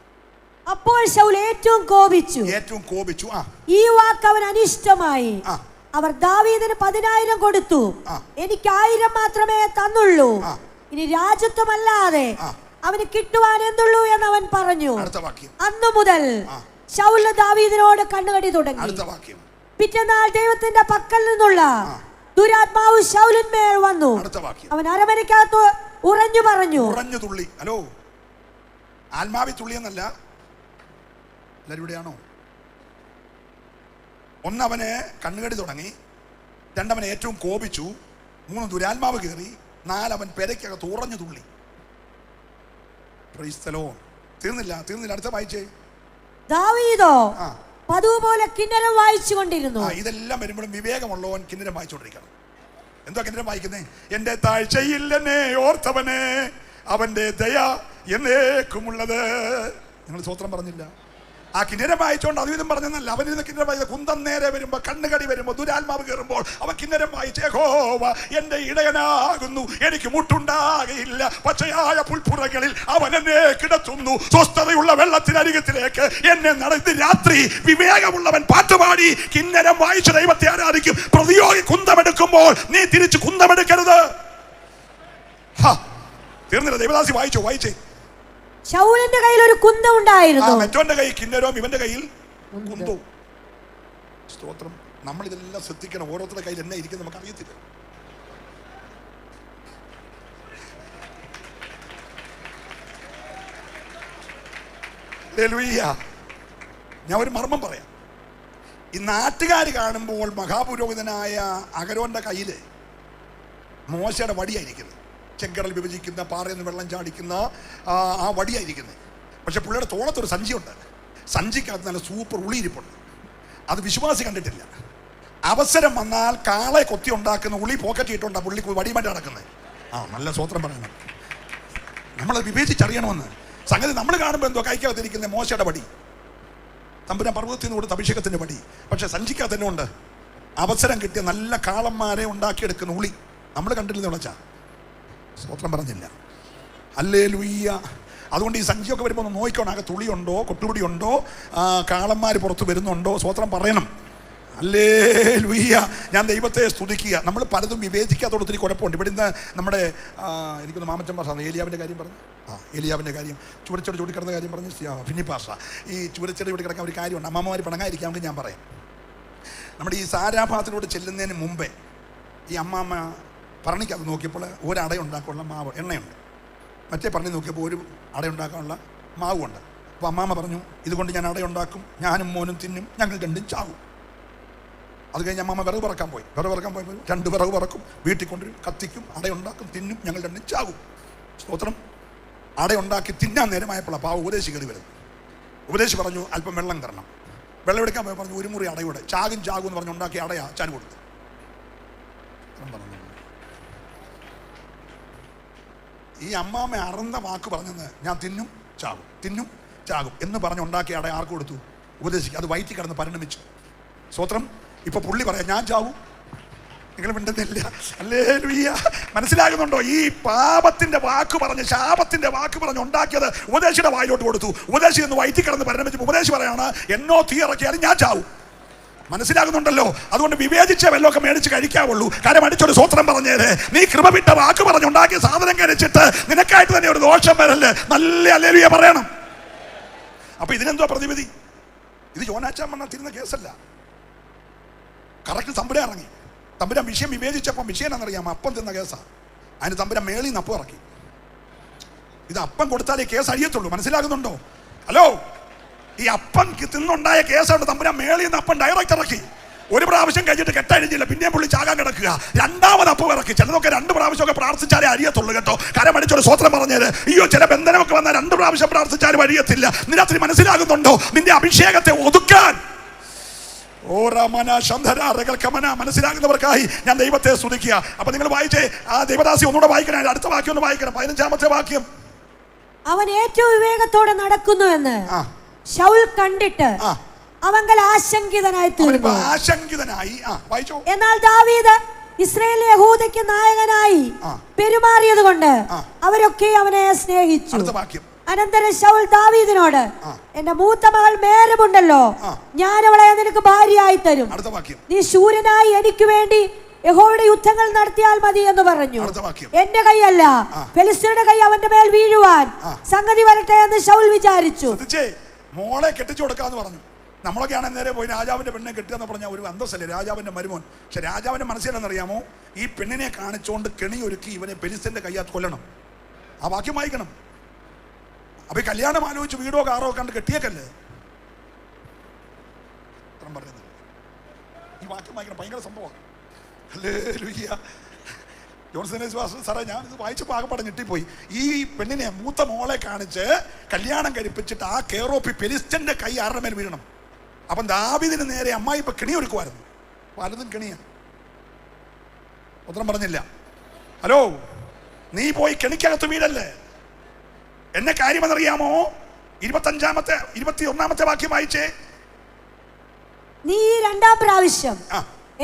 അപ്പോൾ ശൗൽ ഏറ്റവും കോപിച്ചു. ഈ വാക്ക് അവൻ അനിഷ്ടമായി. അവർ ദാവീദിന് 10,000 കൊടുത്തു. എനിക്ക് 1000 മാത്രമേ തന്നുള്ളൂ. ഇനി രാജത്വമല്ലാതെ അവന് കിട്ടുവാൻ എന്തുള്ളൂ എന്ന് അവൻ പറഞ്ഞു. അന്നു മുതൽ ശൗൽ ദാവീദിനോട് കണ്ണുകടി തുടങ്ങി. അടുത്ത വാക്യം. പിറ്റേന്നാൾ ദൈവത്തിന്റെ പക്കൽ നിന്നുള്ള ദുരാത്മാവ് ശൗലിന്മേൽ വന്നു. അടുത്ത വാക്യം. അവൻ അരമനയ്ക്കകത്ത് ഉറഞ്ഞു പറഞ്ഞു. ഉറഞ്ഞു തുള്ളി. ഹലോ, ആത്മാവി തുള്ളിയെന്നല്ല. എല്ലാവരും ഇവിടെയാണോ? ഒന്നവന് കണ്ണുകടി തുടങ്ങി, രണ്ടവൻ ഏറ്റവും കോപിച്ചു, 3 ദുരാത്മാവ് കയറി, 4 അവൻ പെരയ്ക്കകത്ത് ഉറഞ്ഞു തുള്ളി. Price the Lord. തീർന്നില്ല. അടുത്ത വായിച്ചേ. ദാവീദോ പതിവ് പോലെ കിന്നരം വായിച്ചു കൊണ്ടിരുന്നു. ഇതെല്ലാം വരുമ്പോഴും വിവേകമുള്ളവൻ കിന്നരം വായിച്ചുകൊണ്ടിരിക്കണം. എന്താ കിന്നരം വായിക്കുന്നേ? എന്റെ താഴ്ചയിൽ എന്നെ ഓർത്തവനെ, അവന്റെ ദയ എന്നേക്കുമുള്ളത്. നിങ്ങൾ സ്വത്രം പറഞ്ഞില്ല. ആ കിന്നരം വായിച്ചോണ്ട് അതും പറഞ്ഞെന്നല്ല. അവനിരുന്ന് കിന്നരം വായിച്ച കുന്തം നേരെ വരുമ്പോ, കണ്ണുകടി വരുമ്പോ, ദുരാത്മാവ് കയറുമ്പോൾ അവൻ കിന്നരം വായിച്ച്, യഹോവ എന്റെ ഇടയനാകുന്നു, എനിക്ക് മുട്ടുണ്ടാകയില്ല. പച്ചയായ പുൽപ്പുറങ്ങളിൽ അവൻ എന്നെ കിടത്തുന്നു, സ്വസ്ഥതയുള്ള വെള്ളത്തിനരികത്തിലേക്ക് എന്നെ നടത്തി. രാത്രി വിവേകമുള്ളവൻ പാട്ടുപാടി കിന്നരം വായിച്ച് ദൈവത്തെ ആരാധിക്കും. പ്രതിയോഗി കുന്തമെടുക്കുമ്പോൾ നീ തിരിച്ച് കുന്തമെടുക്കരുത്. തീർന്നില്ല. ദൈവദാസി വായിച്ചേ. ശൗലിന്റെ കയ്യിൽ ഒരു കുന്തം ഉണ്ടായിരുന്നു. മറ്റവന്റെ കയ്യിൽ കിന്നരവും ഇവന്റെ കയ്യിൽ കുന്തവും. സ്തോത്രം. നമ്മൾ ഇതെല്ലാം ശ്രദ്ധിക്കണം. ഓരോരുത്തരുടെ കയ്യിൽ എന്നെ ഇരിക്കും നമുക്ക് അറിയത്തില്ല. ഞാൻ ഒരു മർമ്മം പറയാം. ഈ നാട്ടുകാർ കാണുമ്പോൾ മഹാപുരോഹിതനായ അഹരോന്റെ കയ്യില് മോശയുടെ വടിയായിരിക്കുന്നത്. ചെങ്കടൽ വിഭജിക്കുന്ന, പാറയിൽ നിന്ന് വെള്ളം ചാടിക്കുന്ന ആ വടിയായിരിക്കുന്നത്. പക്ഷെ പുള്ളിയുടെ തോളത്തൊരു സഞ്ചിയുണ്ട്. സഞ്ചിക്കകത്ത് നല്ല സൂപ്പർ ഉളിയിരിപ്പുണ്ട്. അത് വിശ്വാസി കണ്ടിട്ടില്ല. അവസരം വന്നാൽ കാളെ കൊത്തി ഉണ്ടാക്കുന്ന ഉളി പോക്കറ്റ് ഇട്ടുണ്ടാ പുള്ളി വടിയുമായിട്ട് നടക്കുന്നത്. നല്ല സ്വത്രം പറയണം. നമ്മളത് വിവേചിച്ചറിയണമെന്ന്. സംഗതി നമ്മൾ കാണുമ്പോൾ എന്തോ കൈക്കകത്തിരിക്കുന്ന മോശയുടെ വടി, തമ്പുരാൻ പർവ്വതത്തിൽ നിന്ന് കൊടുത്ത അഭിഷേകത്തിന്റെ വടി. പക്ഷെ സഞ്ചിക്കകത്ത് തന്നെ ഉണ്ട് അവസരം കിട്ടിയ നല്ല കാളന്മാരെ ഉണ്ടാക്കിയെടുക്കുന്ന ഉളി. നമ്മൾ കണ്ടില്ലെന്ന് വിളച്ചാ സ്വത്രം പറഞ്ഞില്ല. ഹല്ലേലൂയ. അതുകൊണ്ട് ഈ സഞ്ചിയൊക്കെ വരുമ്പോൾ ഒന്ന് നോക്കണം. ആകെ തുളിയുണ്ടോ, കൊട്ടുപിടിയുണ്ടോ, കാളന്മാർ പുറത്ത് വരുന്നുണ്ടോ. സ്വത്രം പറയണം. ഹല്ലേലൂയ. ഞാൻ ദൈവത്തെ സ്തുതിക്കുക. നമ്മൾ പലതും വിവേചിക്കാത്തോട് ഒത്തിരി കുഴപ്പമുണ്ട്. ഇവിടെ നിന്ന് നമ്മുടെ എനിക്കൊന്ന് മാമച്ചൻ പാഷ ഏലിയാവിൻ്റെ കാര്യം പറഞ്ഞു. ഏലിയാവിൻ്റെ കാര്യം, ചുവരച്ചെടി ചൂടിക്കിടന്ന കാര്യം പറഞ്ഞു. ഫിന്നി പാഷ ഈ ചുവരച്ചെടി ഇവിടെ കിടക്കാൻ ഒരു കാര്യമുണ്ട്. അമ്മമാർ പിണങ്ങാതിരിക്കാമെങ്കിൽ ഞാൻ പറയാം. നമ്മുടെ ഈ സാരാഭാത്തിലൂടെ ചെല്ലുന്നതിന് മുമ്പേ ഈ അമ്മാമ്മ പറണിക്കത് നോക്കിയപ്പോൾ ഒരടയുണ്ടാക്കാനുള്ള മാവ് എണ്ണയുണ്ട്. മറ്റേ പറഞ്ഞ് നോക്കിയപ്പോൾ ഒരു അടയുണ്ടാക്കാനുള്ള മാവുണ്ട്. അപ്പോൾ അമ്മാമ്മ പറഞ്ഞു, ഇതുകൊണ്ട് ഞാൻ അടയുണ്ടാക്കും, ഞാനും മോനും തിന്നും, ഞങ്ങൾ രണ്ടും ചാവും. അത് കഴിഞ്ഞ് അമ്മാമ്മ വിറക് പറക്കാൻ പോയി. 2 വിറക് പറക്കും, വീട്ടിൽ കൊണ്ടുവരും, കത്തിക്കും, അടയുണ്ടാക്കും, തിന്നും, ഞങ്ങൾ രണ്ടും ചാവും. സ്തോത്രം. അടയുണ്ടാക്കി തിന്നാൻ നേരമായപ്പോൾ പാവ ഉപദേശി കയറി വരുന്നു. ഉപദേശി പറഞ്ഞു, അല്പം വെള്ളം തരണം. വെള്ളം എടുക്കാൻ പോയി പറഞ്ഞു, 1 മുറി അടയുടെ ചാകും എന്ന് പറഞ്ഞ് ഉണ്ടാക്കി അടയാ അച്ചാൻ കൊടുത്തു. പറഞ്ഞു ഈ അമ്മാമ്മ അറന്ന വാക്ക് പറഞ്ഞെന്ന്, ഞാൻ തിന്നും ചാകും എന്ന് പറഞ്ഞ് ഉണ്ടാക്കിയ അട ആർക്ക് കൊടുത്തു? ഉപദേശിക്കും. അത് വയറ്റി കിടന്ന് പരിണമിച്ചു. സ്വത്രം. ഇപ്പൊ പുള്ളി പറയാം, ഞാൻ ചാവും, നിങ്ങൾ മിണ്ടുന്നില്ല. ഹല്ലേലൂയ. മനസ്സിലാകുന്നുണ്ടോ? ഈ പാപത്തിന്റെ വാക്ക് പറഞ്ഞ്, ശാപത്തിന്റെ വാക്ക് പറഞ്ഞ് ഉണ്ടാക്കിയത് ഉപദേശിയുടെ വായിലോട്ട് കൊടുത്തു. ഉപദേശി എന്ന് വയറ്റി കിടന്ന് പരിണമിച്ചു. ഉപദേശി പറയാണ്, എന്നോ തീ ഇറക്കിയാലും ഞാൻ ചാവും. മനസ്സിലാകുന്നുണ്ടല്ലോ? അതുകൊണ്ട് വിവേചിച്ച വെള്ളമൊക്കെ മേടിച്ച് കഴിക്കാവുള്ളൂ. കാര്യം അടിച്ചൊരു സ്വത്രം പറഞ്ഞേര്. നീ കൃപ വിട്ട വാക്ക് പറഞ്ഞുണ്ടാക്കിയ സാധനം കഴിച്ചിട്ട് നിനക്കായിട്ട് തന്നെ ഒരു ദോഷം വരല്ലേ. നല്ല ഹല്ലേലൂയ പറയണം. അപ്പൊ ഇതിനെന്തോ പ്രതിവിധി? ഇത് യോനാച്ചാൻ വന്നാൽ തിരുന്ന കേസല്ല. കറക്റ്റ് തമ്പുരാൻ ഇറങ്ങി. തമ്പുരാൻ വിഷയം വിവേചിച്ചപ്പം വിഷയം എന്നറിയാം, അപ്പം തിന്ന കേസാ. അതിന് തമ്പുരാൻ മേളിൽ നിന്ന് അപ്പം ഇറക്കി. ഇത് അപ്പം കൊടുത്താലേ കേസ് അഴിയത്തുള്ളൂ. മനസ്സിലാകുന്നുണ്ടോ? ഹലോ, ഈ അപ്പം തിന്നുണ്ടായ കേസാണ് തമ്പുരാൻ മേളിൽ നിന്ന് അപ്പം ഡയറക്റ്റ് ഇറക്കി. 1 പ്രാവശ്യം കഴിഞ്ഞിട്ട് കെട്ടഴിഞ്ഞില്ല, പിന്നെയും പുള്ളി ചാകാൻ കിടക്കുക. 2ാമത് അപ്പം ഇറക്കി. ചിലതൊക്കെ 2 പ്രാവശ്യമൊക്കെ പ്രാർത്ഥിച്ചാലേ അരിയത്തുള്ളൂ കേട്ടോ. കാര്യം അടിച്ചൊരു സ്വത്രം പറഞ്ഞത്. അയ്യോ, ചില ബന്ധനമൊക്കെ വന്നാൽ 2 പ്രാവശ്യം പ്രാർത്ഥിച്ചാലും അരിയത്തില്ല. നിരാത്രി മനസ്സിലാകുന്നുണ്ടോ? നിന്റെ അഭിഷേകത്തെ ഒതുക്കാൻ മനസ്സിലാകുന്നവർക്കായി ഞാൻ ദൈവത്തെ സ്തുതിക്കുക. അപ്പൊ നിങ്ങൾ വായിച്ചേ, ആ ദൈവദാസി ഒന്നുകൂടെ വായിക്കണം. അടുത്ത വാക്യം ഒന്ന് വായിക്കണം. 15ാമത്തെ വാക്യം. അവൻ ഏറ്റവും വിവേകത്തോടെ നടക്കുന്നുവെന്ന് ശൗൽ കണ്ടിട്ട് അവങ്കൽ ആശങ്കിതനായി തീർന്നു. വായിച്ചോ. എന്നാൽ ദാവീദ് ഇസ്രായേൽ യഹൂദയ്ക്ക് നായകനായി പെരുമാറിയത് കൊണ്ട് അവരൊക്കെ അവനെ സ്നേഹിച്ചു. അനന്തരം ശൗൽ ദാവീദിനോട്, എന്റെ മൂത്ത മകൾ മേരബുണ്ടല്ലോ, ഞാൻ അവളെ നിനക്ക് ഭാര്യയായി തരും. നീ ശൂരനായി എനിക്ക് വേണ്ടി യഹോവയുടെ യുദ്ധങ്ങൾ നടത്തിയാൽ മതി എന്ന് പറഞ്ഞു. എന്റെ കൈയല്ല, ഫെലിസ്ത്യരുടെ കൈ അവന്റെ മേൽ വീഴുവാൻ സംഗതി വരട്ടെ എന്ന് ശൗൽ വിചാരിച്ചു. മോളെ കെട്ടിച്ചു കൊടുക്കാന്ന് പറഞ്ഞു. നമ്മളൊക്കെയാണ് നേരെ പോയി രാജാവിൻ്റെ പെണ്ണിനെ കെട്ടുകയെന്ന് പറഞ്ഞാൽ ഒരു അന്തസ്സല്ലേ, രാജാവിൻ്റെ മരുമോൻ. പക്ഷെ രാജാവിൻ്റെ മനസ്സിലെന്നറിയാമോ, ഈ പെണ്ണിനെ കാണിച്ചുകൊണ്ട് കെണി ഒരുക്കി ഇവനെ പെലിസ്ത്യൻ്റെ കയ്യാത്ത് കൊല്ലണം. ആ വാക്യം വായിക്കണം. അപ്പൊ ഈ കല്യാണം ആലോചിച്ച് വീടോ കാറോ കണ്ട് കെട്ടിയേക്കല്ലേ. പറയുന്നത് ഈ വാക്യം വായിക്കണം, ഭയങ്കര സംഭവമാണ്. ഹല്ലേലൂയ. ജോൺസനേസ് സാറേ, ഞാനിത് വായിച്ചപ്പോൾ ആകെപ്പാടെ ഞെട്ടിപ്പോയി. ഈ പെണ്ണിനെ മൂത്ത മോളെ കാണിച്ച് കല്യാണം കഴിപ്പിച്ചിട്ട് ആ കേറോപ്പി പെലിസ്ത്യൻ്റെ കൈ ആരുടെ മേൽ വീഴണം. അപ്പം ദാവീദിന് നേരെ അമ്മായി ഇപ്പൊ കെണി ഒരുക്കുമായിരുന്നു. പലതും കെണിയാ. ഉത്തരം പറഞ്ഞില്ല. ഹലോ, നീ പോയി കെണിക്കകത്ത് വീടല്ലേ. എന്നെ കാര്യമെന്നറിയാമോ? 21-ാമത്തെ വാക്യം വായിച്ചേ. നീ രണ്ടാം പ്രാവശ്യം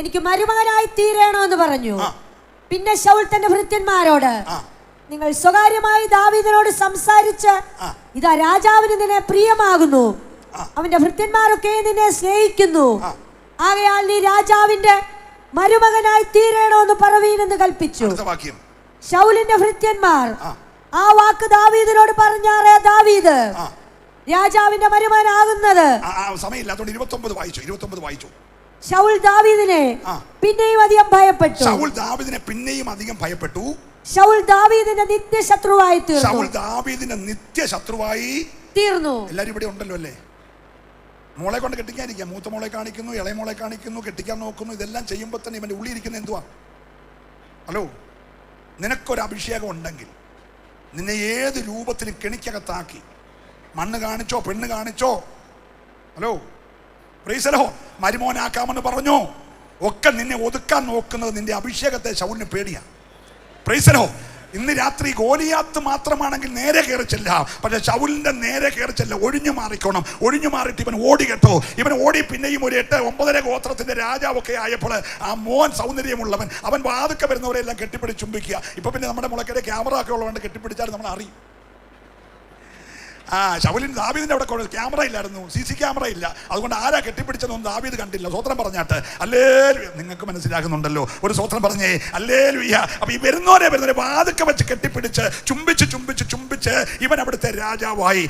എനിക്ക് മരുമകനായി തീരണോന്ന് പറഞ്ഞു. പിന്നെ ശൗൽ തന്റെ ഭൃത്യന്മാരോട്, നിങ്ങൾ സ്വകാര്യമായി ദാവീദിനോട് സംസാരിച്ച്, ഇതാ രാജാവിന് നിന്നെ പ്രിയമാകുന്നു, അവന്റെ ഭൃത്യന്മാരൊക്കെ നിന്നെ സ്നേഹിക്കുന്നു, ആകയാൽ നീ രാജാവിന്റെ മരുമകനായി തീരണോന്ന് പറവീനെന്ന് കൽപ്പിച്ചു. ശൗലിന്റെ ഭൃത്യന്മാർ ആ വാക്ക് ദാവീദിനോട് പറഞ്ഞാറേ ദാവീദ് രാജാവിന്റെ മരുമകനാകുന്നത്. സമയമില്ലാത്തോണ്ട് 29 വായിച്ചു. ശൗൽ ദാവീദിനെ പിന്നെയും അധികം ഭയപ്പെട്ടു. ശൗൽ ദാവീദിന്റെ നിത്യശത്രുവായി തീർന്നു. എല്ലാരും ഇവിടെ ഉണ്ടല്ലോ അല്ലേ. മോളെ കൊണ്ട് കെട്ടിക്കാനിരിക്കുക, മൂത്ത മോളെ കാണിക്കുന്നു, ഇളയ മോളെ കാണിക്കുന്നു, കെട്ടിക്കാൻ നോക്കുന്നു. ഇതെല്ലാം ചെയ്യുമ്പോൾ തന്നെ ഇവന്റെ ഉള്ളിയിരിക്കുന്ന എന്തുവാ? ഹലോ, നിനക്കൊരു അഭിഷേകം ഉണ്ടെങ്കിൽ നിന്നെ ഏത് രൂപത്തിലും കെണിക്കകത്താക്കി, മണ്ണ് കാണിച്ചോ പെണ്ണ് കാണിച്ചോ, ഹലോ പ്രൈസലോ മരുമോനാക്കാമെന്ന് പറഞ്ഞോ, ഒക്കെ നിന്നെ ഒതുക്കാൻ നോക്കുന്നത് നിന്റെ അഭിഷേകത്തെ ശൗലിന് പേടിയാണ്. പ്രൈസലോ, ഇന്ന് രാത്രി ഗോലിയാത്ത് മാത്രമാണെങ്കിൽ നേരെ കയറി ചെല്ലാം. പക്ഷെ ശൗലിന്റെ നേരെ കയറി ചെല്ല, ഒഴിഞ്ഞു മാറിക്കോണം. ഒഴിഞ്ഞു മാറിയിട്ട് ഇവൻ ഓടി കേട്ടോ. ഇവൻ ഓടി പിന്നെയും ഒരു 8-9 ഗോത്രത്തിന്റെ രാജാവൊക്കെ ആയപ്പോൾ ആ മോൻ സൗന്ദര്യമുള്ളവൻ, അവൻ വാതുക്കെ വരുന്നവരെല്ലാം കെട്ടിപ്പിടിച്ച് ചുംബിക്കുക. ഇപ്പൊ പിന്നെ നമ്മുടെ മുളക്കടെ ക്യാമറ ഒക്കെ ഉള്ളതുകൊണ്ട് കെട്ടിപ്പിടിച്ചാൽ നമ്മൾ അറിയും. ശൗലിന് ദാവീദിന്റെ അവിടെ ക്യാമറ ഇല്ലായിരുന്നു, CC ക്യാമറ ഇല്ല. അതുകൊണ്ട് ആരാ കെട്ടിപ്പിടിച്ചതൊന്നും ദാവീദ് കണ്ടില്ല. സ്വത്രം പറഞ്ഞാട്ട് ഹല്ലേലൂയ. നിങ്ങൾക്ക് മനസ്സിലാകുന്നുണ്ടല്ലോ, ഒരു സ്വത്രം പറഞ്ഞേ ഹല്ലേലൂയ. അപ്പൊ ഈ വരുന്നവരെ വാതുക്കെ വെച്ച് കെട്ടിപ്പിടിച്ച് ചുംബിച്ച് ഇവൻ അവിടുത്തെ രാജാവായി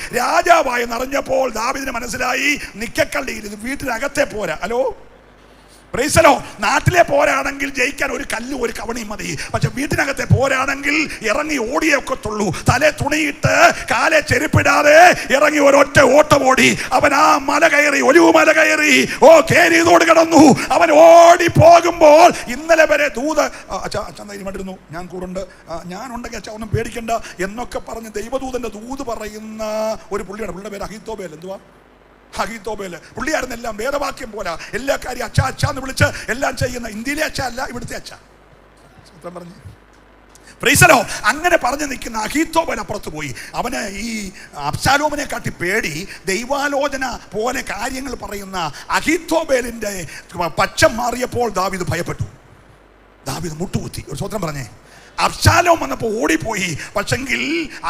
നിറഞ്ഞപ്പോൾ ദാവീദിന് മനസ്സിലായി, നിക്കക്കള്ളിയിൽ ഇത് വീട്ടിനകത്തെ പോരാ. ഹലോ പ്രൈസലോ, നാട്ടിലെ പോരാണെങ്കിൽ ജയിക്കാൻ ഒരു കല്ലും ഒരു കവണിയും മതി. പക്ഷെ വീട്ടിനകത്തെ പോരാണെങ്കിൽ ഇറങ്ങി ഓടിയൊക്കത്തുള്ളൂ. തലേ തുണിയിട്ട് കാലെ ചെരുപ്പിടാതെ ഇറങ്ങി ഒരൊറ്റ ഓട്ടം ഓടി. അവൻ ആ മല കയറി, ഒലിവ് മല കയറി, കേരിയതോട് കിടന്നു. അവൻ ഓടി പോകുമ്പോൾ ഇന്നലെ വരെ ദൂത് അച്ഛൻ ധൈര്യമായിട്ടിരുന്നു, ഞാൻ കൂടുണ്ട്, ഞാനുണ്ടെങ്കിൽ അച്ഛൻ ഒന്നും പേടിക്കണ്ട എന്നൊക്കെ പറഞ്ഞ് ദൈവദൂതന്റെ ദൂത് പറയുന്ന ഒരു പുള്ളിയാണ്. പുള്ളിയുടെ പേര് അഹീത്തോബേൽ. എന്തുവാ? അഹീത്തോബേൽ. പുള്ളിയായിരുന്നു എല്ലാം വേദവാക്യം പോലെ എല്ലാ കാര്യം അച്ഛാന്ന് വിളിച്ച് എല്ലാം ചെയ്യുന്ന. ഇന്ത്യയിലെ അച്ഛ അല്ല, ഇവിടുത്തെ അച്ഛ. പറഞ്ഞു പ്രൈസലോ. അങ്ങനെ പറഞ്ഞു നിൽക്കുന്ന അഹീത്തോബേൽ അപ്പുറത്ത് പോയി. അവന് ഈ അബ്ശാലോമിനെ കാട്ടി പേടി. ദൈവാലോചന പോലെ കാര്യങ്ങൾ പറയുന്ന അഹീത്തോബേലിന്റെ പക്ഷം മാറിയപ്പോൾ ദാവീദ് ഭയപ്പെട്ടു. ദാവീദ് മുട്ടുകുത്തി. ഒരു സ്വത്രം പറഞ്ഞേ. അബ്ശാലോം വന്നപ്പോൾ ഓടിപ്പോയി. പക്ഷെങ്കിൽ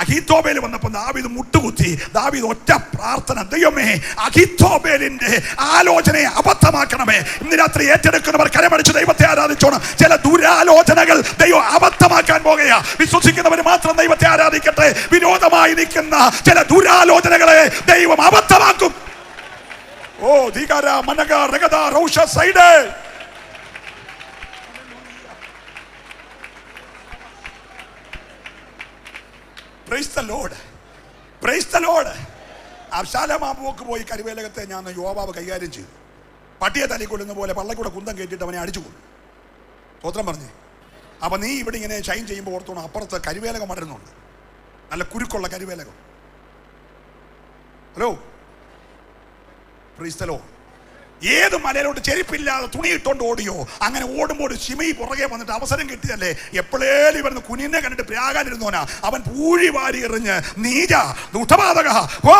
അഹീത്തോബേൽ വന്നപ്പോൾ ദാവീദ് മുട്ടുകുത്തി. ദാവീദ് ഒറ്റ പ്രാർത്ഥന, ദൈവമേ അഹീത്തോബേലിന്റെ ആലോചനയെ അബദ്ധമാക്കണമേ. ഇന്ന് രാത്രി ഏറ്റെടുക്കുന്നവർ കരമടിച്ച് ദൈവത്തെ ആരാധിച്ചോണം. ചില ദുരാലോചനകൾ ദൈവം അബദ്ധമാക്കാൻ പോകുകയാ. വിശ്വസിക്കുന്നവർ മാത്രം ദൈവത്തെ ആരാധിക്കട്ടെ. വിരോധമായി നിൽക്കുന്ന ചില ദുരാലോചനകളെ ദൈവം അബദ്ധമാക്കും. ഓ ധികാര മനഗ രഗദ റൗഷ സൈഡ്. Praise the Lord, praise the Lord. അബ്ശാലോം പോക്ക് പോയി കരുവേലകത്തെ ഞാൻ യോവാബ് കൈകാര്യം ചെയ്തു. പട്ടിയെ തല്ലിക്കൊള്ളുന്ന പോലെ പള്ളക്കൂടെ കുന്തം കയറ്റിയിട്ട് അവനെ അടിച്ചു കൊണ്ടു. സ്തോത്രം പറഞ്ഞേ. അപ്പൊ നീ ഇവിടെ ഇങ്ങനെ ഷൈൻ ചെയ്യുമ്പോൾ ഓർത്തോണം, അപ്പുറത്ത് കരുവേലകം വളരുന്നുണ്ട്, നല്ല കുരുക്കുള്ള കരുവേലകം. Hello praise the Lord. ഏത് മലയിലോട്ട് ചെരുപ്പില്ലാതെ തുണിയിട്ടോണ്ട് ഓടിയോ, അങ്ങനെ ഓടുമ്പോൾ ശിമയി പുറകെ വന്നിട്ട് അവസരം കിട്ടിയല്ലേ. എപ്പോഴേലും ഇവന്ന് കുഞ്ഞിനെ കണ്ടിട്ട് പ്രാകാനിരുന്നോനാ. അവൻ പൂഴി വാരി എറിഞ്ഞ് നീജ ദുഷ്ടബാധക പോ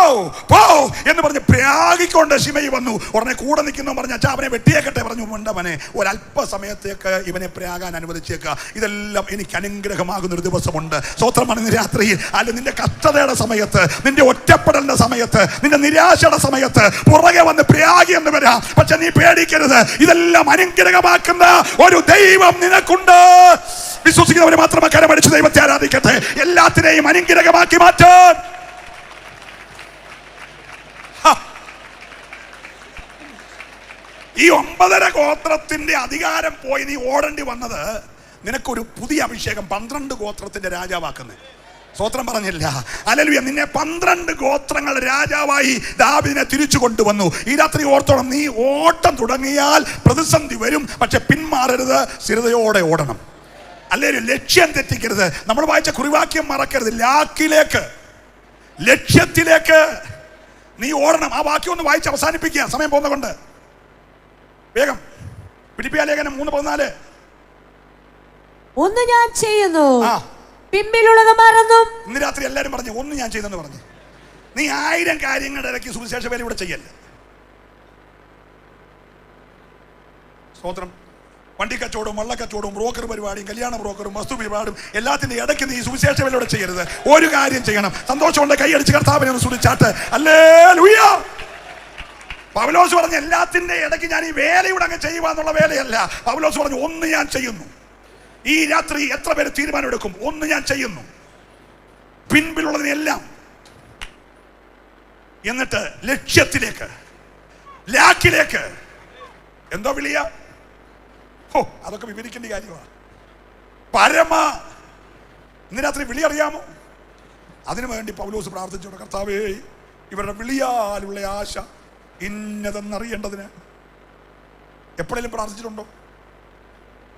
പോ എന്ന് പറഞ്ഞ് പ്രാഗിക്കൊണ്ട് ശിമയി വന്നു. ഉടനെ കൂടെ നിൽക്കുന്നു പറഞ്ഞ അച്ഛാ അവനെ വെട്ടിയേക്കട്ടെ പറഞ്ഞു. ഉണ്ടവനെ ഒരല്പസമയത്തേക്ക് ഇവനെ പ്രാകാൻ അനുവദിച്ചേക്കുക. ഇതെല്ലാം എനിക്ക് അനുഗ്രഹമാകുന്നൊരു ദിവസമുണ്ട്. സ്തോത്രമാണ്. ഇന്ന് രാത്രിയിൽ അല്ല നിന്റെ കഷ്ടതയുടെ സമയത്ത്, നിന്റെ ഒറ്റപ്പെടലിന്റെ സമയത്ത്, നിന്റെ നിരാശയുടെ സമയത്ത് പുറകെ വന്ന് പ്രാഗി എന്ന് വരാം. പക്ഷെ നീ പേടിക്കരുത്. ഇതെല്ലാം അനുഗ്രഹമാക്കുന്ന ഒരു ദൈവം നിനക്കുണ്ട്. വിശ്വസിക്കുന്നവരെ മാത്രമേ കരമടിച്ച് ദൈവത്തെ ആരാധിക്കട്ടെ. എല്ലാത്തിനെയും അനുഗ്രഹമാക്കി മാറ്റാൻ ഈ 9.5 ഗോത്രത്തിന്റെ അധികാരം പോയി നീ ഓടേണ്ടി വന്നത് നിനക്കൊരു പുതിയ അഭിഷേകം 12 ഗോത്രത്തിന്റെ രാജാവാക്കുന്നത്. സ്വോത്രം പറഞ്ഞില്ല. ഹല്ലേലൂയ. നിന്നെ 12 ഗോത്രങ്ങൾ രാജാവായി ദാവീദിനെ തിരിച്ചു കൊണ്ടുവന്നു. ഈ രാത്രി ഓർത്തോണം, നീ ഓട്ടം തുടങ്ങിയാൽ പ്രതിസന്ധി വരും, പക്ഷെ പിന്മാറരുത്, സ്ഥിരതയോടെ ഓടണം. അല്ലെങ്കിൽ ലക്ഷ്യം തെറ്റിക്കരുത്. നമ്മൾ വായിച്ച കുറിവാക്യം മറക്കരുത്. ലാക്കിലേക്ക്, ലക്ഷ്യത്തിലേക്ക് നീ ഓടണം. ആ വാക്യം ഒന്ന് വായിച്ച് അവസാനിപ്പിക്കുക, സമയം പോകുന്നതുകൊണ്ട്. വേഗം. ഫിലിപ്പിയ ലേഖനം 3:14. ഒന്ന് ഞാൻ ചെയ്യുന്നു, പിമ്പിലുള്ളത് മറന്നും. ഇന്ന് രാത്രി എല്ലാവരും പറഞ്ഞു ഒന്ന് ഞാൻ ചെയ്തെന്ന് പറഞ്ഞു. നീ 1000 കാര്യങ്ങളുടെ ഇടയ്ക്ക് സുവിശേഷ വേല ഇവിടെ ചെയ്യല്ല. സ്തോത്രം. വണ്ടി കച്ചവടവും വള്ളക്കച്ചവടവും ബ്രോക്കർ പരിപാടിയും കല്യാണ ബ്രോക്കറും വസ്തു പരിപാടിയും എല്ലാത്തിന്റെ ഇടയ്ക്ക് നീ സുവിശേഷ വേലയോടെ ചെയ്യരുത്. ഒരു കാര്യം ചെയ്യണം, സന്തോഷമുണ്ട് കൈയടിച്ച് കർത്താവിനെ ഒന്ന് സ്തുതിച്ചാട്ട്. ഹല്ലേലൂയ. പൗലോസ് പറഞ്ഞ എല്ലാത്തിന്റെ ഇടയ്ക്ക് ഞാൻ ഈ വേലയുടെ അങ്ങ് ചെയ്യുവാന്നുള്ള വേലയല്ല. പൗലോസ് പറഞ്ഞു ഒന്ന് ഞാൻ ചെയ്യുന്നു. ഈ രാത്രി എത്ര പേര് തീരുമാനമെടുക്കും? ഒന്ന് ഞാൻ ചെയ്യുന്നു, പിൻപിലുള്ളതിനെല്ലാം, എന്നിട്ട് ലക്ഷ്യത്തിലേക്ക്, ലാക്കിലേക്ക്. എന്തോ വിളിയ? അതൊക്കെ വിവരിക്കേണ്ട കാര്യമാണ്. പരമ. ഇന്ന് രാത്രി വിളി അറിയാമോ? അതിനു വേണ്ടി പൗലോസ് പ്രാർത്ഥിച്ചു, കർത്താവേ ഇവരുടെ വിളിയാലുള്ള ആശ ഇന്നതെന്നറിയേണ്ടതിന്. എപ്പോഴെങ്കിലും പ്രാർത്ഥിച്ചിട്ടുണ്ടോ?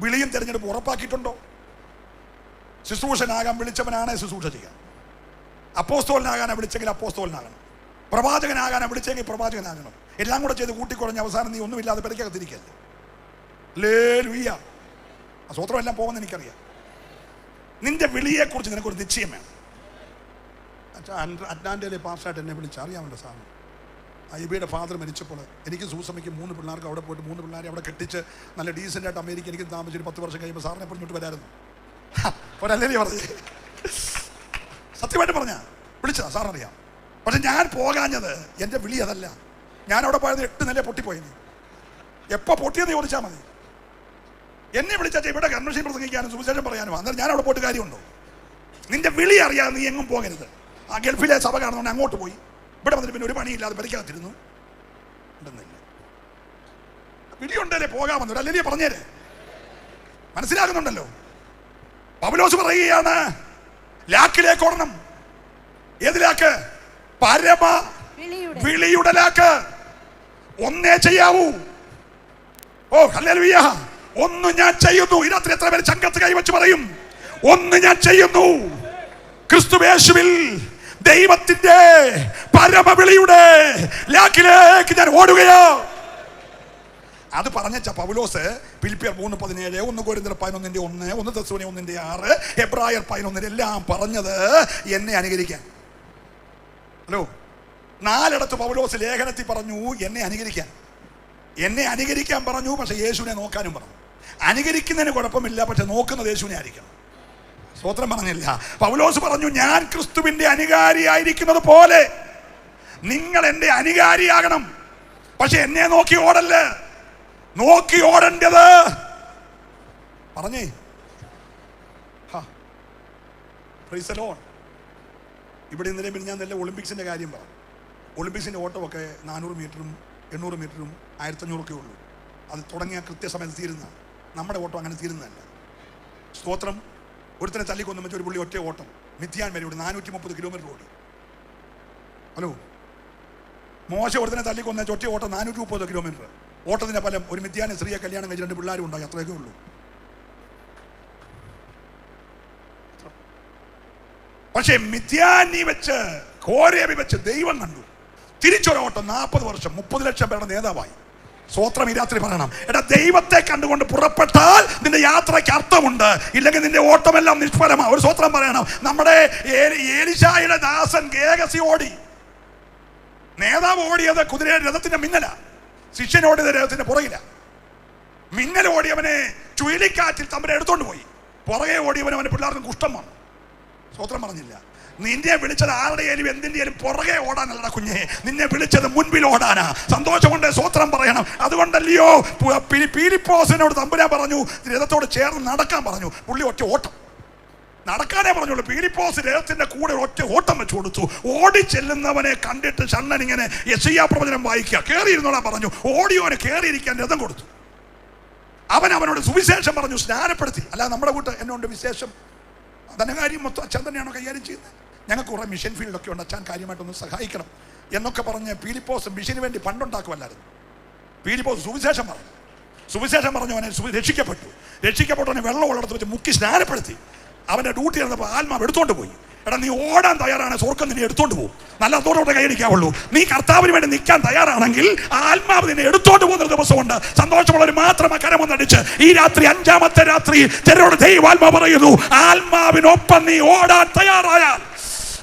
വിളിയും തെരഞ്ഞെടുപ്പ് ഉറപ്പാക്കിയിട്ടുണ്ടോ? ശുശ്രൂഷനാകാൻ വിളിച്ചവനാണ് ശുശ്രൂഷ ചെയ്യാൻ. അപ്പോസ്തോലനാകാനാണ് വിളിച്ചെങ്കിൽ അപ്പോസ്തോലനാകണം. പ്രവാചകനാകാനാണ് വിളിച്ചെങ്കിൽ പ്രവാചകനാകണം. എല്ലാം കൂടെ ചെയ്ത് കൂട്ടിക്കുറഞ്ഞ അവസാനം നീ ഒന്നുമില്ലാതെ പെരക്കകത്തിരിക്കല്ലേ. ഹല്ലേലൂയ. ആ സ്വത്രം എല്ലാം പോകുമെന്ന് എനിക്കറിയാം. നിന്റെ വിളിയെക്കുറിച്ച് നിനക്കൊരു നിശ്ചയം വേണം. അറ്റ്ലാന്റയിലെ പാർഷായിട്ട് എന്നെ വിളിച്ച് അറിയാമല്ലോ സാറിന്. ഐബിയുടെ ഫാദർ മരിച്ചപ്പോൾ എനിക്ക് സൂസമ്മയ്ക്ക് 3 പിള്ളേർക്ക് അവിടെ പോയിട്ട് 3 പിള്ളേരെ അവിടെ കെട്ടിച്ച് നല്ല ഡീസൻ്റായിട്ട് അമേരിക്ക എനിക്ക് താമസിച്ച് 10 വർഷം കഴിയുമ്പോൾ സാറിനെ പറഞ്ഞിട്ട് വരായിരുന്നു. ഒരല്ലേ പറഞ്ഞു, സത്യമായിട്ട് പറഞ്ഞ വിളിച്ചതാ, സാറിനറിയാം. പക്ഷെ ഞാൻ പോകാഞ്ഞത് എൻ്റെ വിളി അതല്ല. ഞാൻ അവിടെ പോയത് 8 നില പൊട്ടിപ്പോയിന്. എപ്പോൾ പൊട്ടിയെന്ന് ചോദിച്ചാൽ മതി. എന്നെ വിളിച്ചാൽ ഇവിടെ കൺവെൻഷൻ പ്രസംഗിക്കാനും സുവിശേഷം പറയാനും. അന്നേരം ഞാൻ അവിടെ പോയിട്ട് കാര്യമുണ്ടോ? നിന്റെ വിളി അറിയാതെ നീ എങ്ങും പോകരുത്. ആ ഗൾഫിലെ സഭ കാണുന്നതുകൊണ്ട് അങ്ങോട്ട് പോയി, ഇവിടെ വന്നിട്ട് പിന്നെ ഒരു പണിയില്ലാതെ പരിക്കാത്തിരുന്നു. ഉണ്ടെന്നില്ല, വിളിയുണ്ടല്ലേ പോകാമെന്നോ അല്ലേ പറഞ്ഞേരെ. മനസ്സിലാകുന്നുണ്ടല്ലോ. പൗലോസ് പറയുകയാണ് ലാക്കിലേക്ക് ഓടണം. ഏതിലാക്ക്? പരമ വിളിയുടെ ലാക്ക്. ഒന്നേ ചെയ്യാവൂ. ഓ ഹല്ലേലൂയ. ഒന്ന് ഞാൻ ചെയ്യുന്നു. ഈ രാത്രി എത്ര പേര് ചങ്കത്ത് കൈവച്ച് പറയും ഒന്ന് ഞാൻ ചെയ്യുന്നു? ക്രിസ്തുയേശുവിൽ ദൈവത്തിന്റെ പരമവിളിയുടെ ലാക്കിലേക്ക് ഞാൻ ഓടുകയോ. അത് പറഞ്ഞ പൗലോസ് ഫിലിപ്പിയർ 3:17, 1 കൊരിന്ത്യർ 11:1, 1 തെസ്സലോനിക്കർ 1:6, എബ്രായർ 11 എല്ലാം പറഞ്ഞത് എന്നെ അനുകരിക്കാൻ. ഹലോ, 4 പൗലോസ് ലേഖനത്തിൽ പറഞ്ഞു എന്നെ അനുകരിക്കാൻ. എന്നെ അനുകരിക്കാൻ പറഞ്ഞു, പക്ഷെ യേശുവിനെ നോക്കാനും പറഞ്ഞു. അനുകരിക്കുന്നതിന് കുഴപ്പമില്ല, പക്ഷെ നോക്കുന്നത് യേശുവിനെ ആയിരിക്കണം. സ്തോത്രം പറഞ്ഞില്ല. പൗലോസ് പറഞ്ഞു ഞാൻ ക്രിസ്തുവിന്റെ അനുകാരിയായിരിക്കുന്നത് പോലെ നിങ്ങൾ എൻ്റെ അനുകാരിയാകണം. പക്ഷെ എന്നെ നോക്കി ഓടല്ല, നോക്കി ഓടേണ്ടത് പറഞ്ഞേ. ഇവിടെ ഇന്നലെ പിന്നെ ഞാൻ നല്ല ഒളിമ്പിക്സിന്റെ കാര്യം പറഞ്ഞു. ഒളിമ്പിക്സിന്റെ ഓട്ടമൊക്കെ 400 മീറ്ററും 800 മീറ്ററും 1500 ഉള്ളൂ. അത് തുടങ്ങിയ കൃത്യസമയത്ത് തീരുന്ന. നമ്മുടെ ഓട്ടം അങ്ങനെ തീരുന്നതല്ല. സ്തോത്രം. ഒരുത്തനെ തല്ലിക്കൊന്നു വെച്ച ഒരു പുള്ളി ഒറ്റ ഓട്ടം മിഥ്യാൻ വരെ ഇവിടെ 430 കിലോമീറ്റർ ഓടി. ഹലോ, മോശ ഒരുത്തനെ തല്ലിക്കൊന്ന ഒറ്റ ഓട്ടം 430 കിലോമീറ്റർ. ഓട്ടത്തിന്റെ ഫലം ഒരു മിഥ്യാനെ സ്ത്രീയെ കല്യാണം കഴിച്ച് 2 പിള്ളേരും ഉണ്ടായി. അത്രയൊക്കെ ഉള്ളൂ. പക്ഷെ മിഥ്യാനി വെച്ച് കോരേബി വെച്ച് ദൈവം കണ്ടു. തിരിച്ചൊരോട്ടം 40 വർഷം 30 ലക്ഷം പേരുടെ നേതാവായി. സ്തോത്രം. ഈ രാത്രി പറയണം, എടാ ദൈവത്തെ കണ്ടുകൊണ്ട് പുറപ്പെട്ടാൽ നിന്റെ യാത്രയ്ക്ക് അർത്ഥമുണ്ട്, ഇല്ലെങ്കിൽ നിന്റെ ഓട്ടമെല്ലാം നിഷ്ഫലമാണ്. ഒരു സ്തോത്രം പറയണം. നമ്മുടെ ഏലിശായുടെ ദാസൻ ഗേഹസി ഓടി. നേതാവ് ഓടിയത് കുതിരയുടെ രഥത്തിന്റെ മിന്നല, ശിഷ്യൻ ഓടിയത് രഥത്തിന്റെ പുറകില. മിന്നൽ ഓടിയവനെ ചുഴലിക്കാറ്റിൽ തമ്പുരാൻ എടുത്തോണ്ട് പോയി. പുറകെ ഓടിയവന് അവന്റെ പിള്ളേർക്കും കുഷ്ഠം വന്നു. സ്തോത്രം പറഞ്ഞില്ല. നിന്നെ വിളിച്ചത് ആരുടെയും എന്തിൻ്റെയും പുറകെ ഓടാനല്ലടാ കുഞ്ഞെ, നിന്നെ വിളിച്ചത് മുൻപിൽ ഓടാനാ. സന്തോഷം കൊണ്ട് സ്തോത്രം പറയണം. അതുകൊണ്ടല്ലയോ പീലിപ്പോസിനോട് തമ്പുരാൻ പറഞ്ഞു രഥത്തോട് ചേർന്ന് നടക്കാൻ പറഞ്ഞു. പുള്ളി ഒറ്റ ഓട്ടം. നടക്കാനേ പറഞ്ഞോളൂ. പീലിപ്പോസ് രഥത്തിന്റെ കൂടെ ഒറ്റ ഓട്ടം വെച്ച് കൊടുത്തു. ഓടി ചെല്ലുന്നവനെ കണ്ടിട്ട് ഷണ്ണൻ ഇങ്ങനെ യെശയ്യാ പ്രവചനം വായിക്കുക. കേറിയിരുന്നോളാ പറഞ്ഞു. ഓടിയോനെ കേറിയിരിക്കാൻ രഥം കൊടുത്തു. അവനോട് സുവിശേഷം പറഞ്ഞു, സ്നാനപ്പെടുത്തി. അല്ല നമ്മുടെ കൂട്ട് എന്നോണ്ട് വിശേഷം അതന്നെ കാര്യം മൊത്തം അച്ഛൻ തന്നെയാണോ കൈകാര്യം ചെയ്യുന്നത്? ഞങ്ങൾക്ക് കുറെ മിഷൻ ഫീൽഡൊക്കെ ഉണ്ട്, അച്ഛൻ കാര്യമായിട്ടൊന്ന് സഹായിക്കണം എന്നൊക്കെ പറഞ്ഞ് പീലിപ്പോസ് മിഷന് വേണ്ടി പണ്ടുണ്ടാക്കുമല്ലായിരുന്നു. പീലിപ്പോസ് സുവിശേഷം പറഞ്ഞു. സുവിശേഷം പറഞ്ഞവനെ രക്ഷിക്കപ്പെട്ടവനെ വെള്ളം ഉള്ളിടത്ത് വെച്ച് മുക്കി സ്നാനപ്പെടുത്തി. അവന്റെ ഡ്യൂട്ടി നടന്നപ്പോൾ ആത്മാവ് എടുത്തോണ്ട് പോയി. എടാ, നീ ഓടാൻ തയ്യാറാണ്, സ്വർഗ്ഗം നിന്നെ എടുത്തോണ്ട് പോകും. നല്ല അതോടെ കൈയടിക്കാവുള്ളൂ. നീ കർത്താവിന് വേണ്ടി നിൽക്കാൻ തയ്യാറാണെങ്കിൽ ആത്മാവ് നിന്നെ എടുത്തോണ്ട് പോകുന്ന ദിവസമുണ്ട്. സന്തോഷമുള്ളവർ മാത്രം കരമൊന്നടിച്ച് ഈ രാത്രി 5ാമത്തെ രാത്രി ചിലരോട് ദൈവാത്മാവ് പറയുന്നു, ആത്മാവിനൊപ്പം നീ ഓടാൻ തയ്യാറായാൽ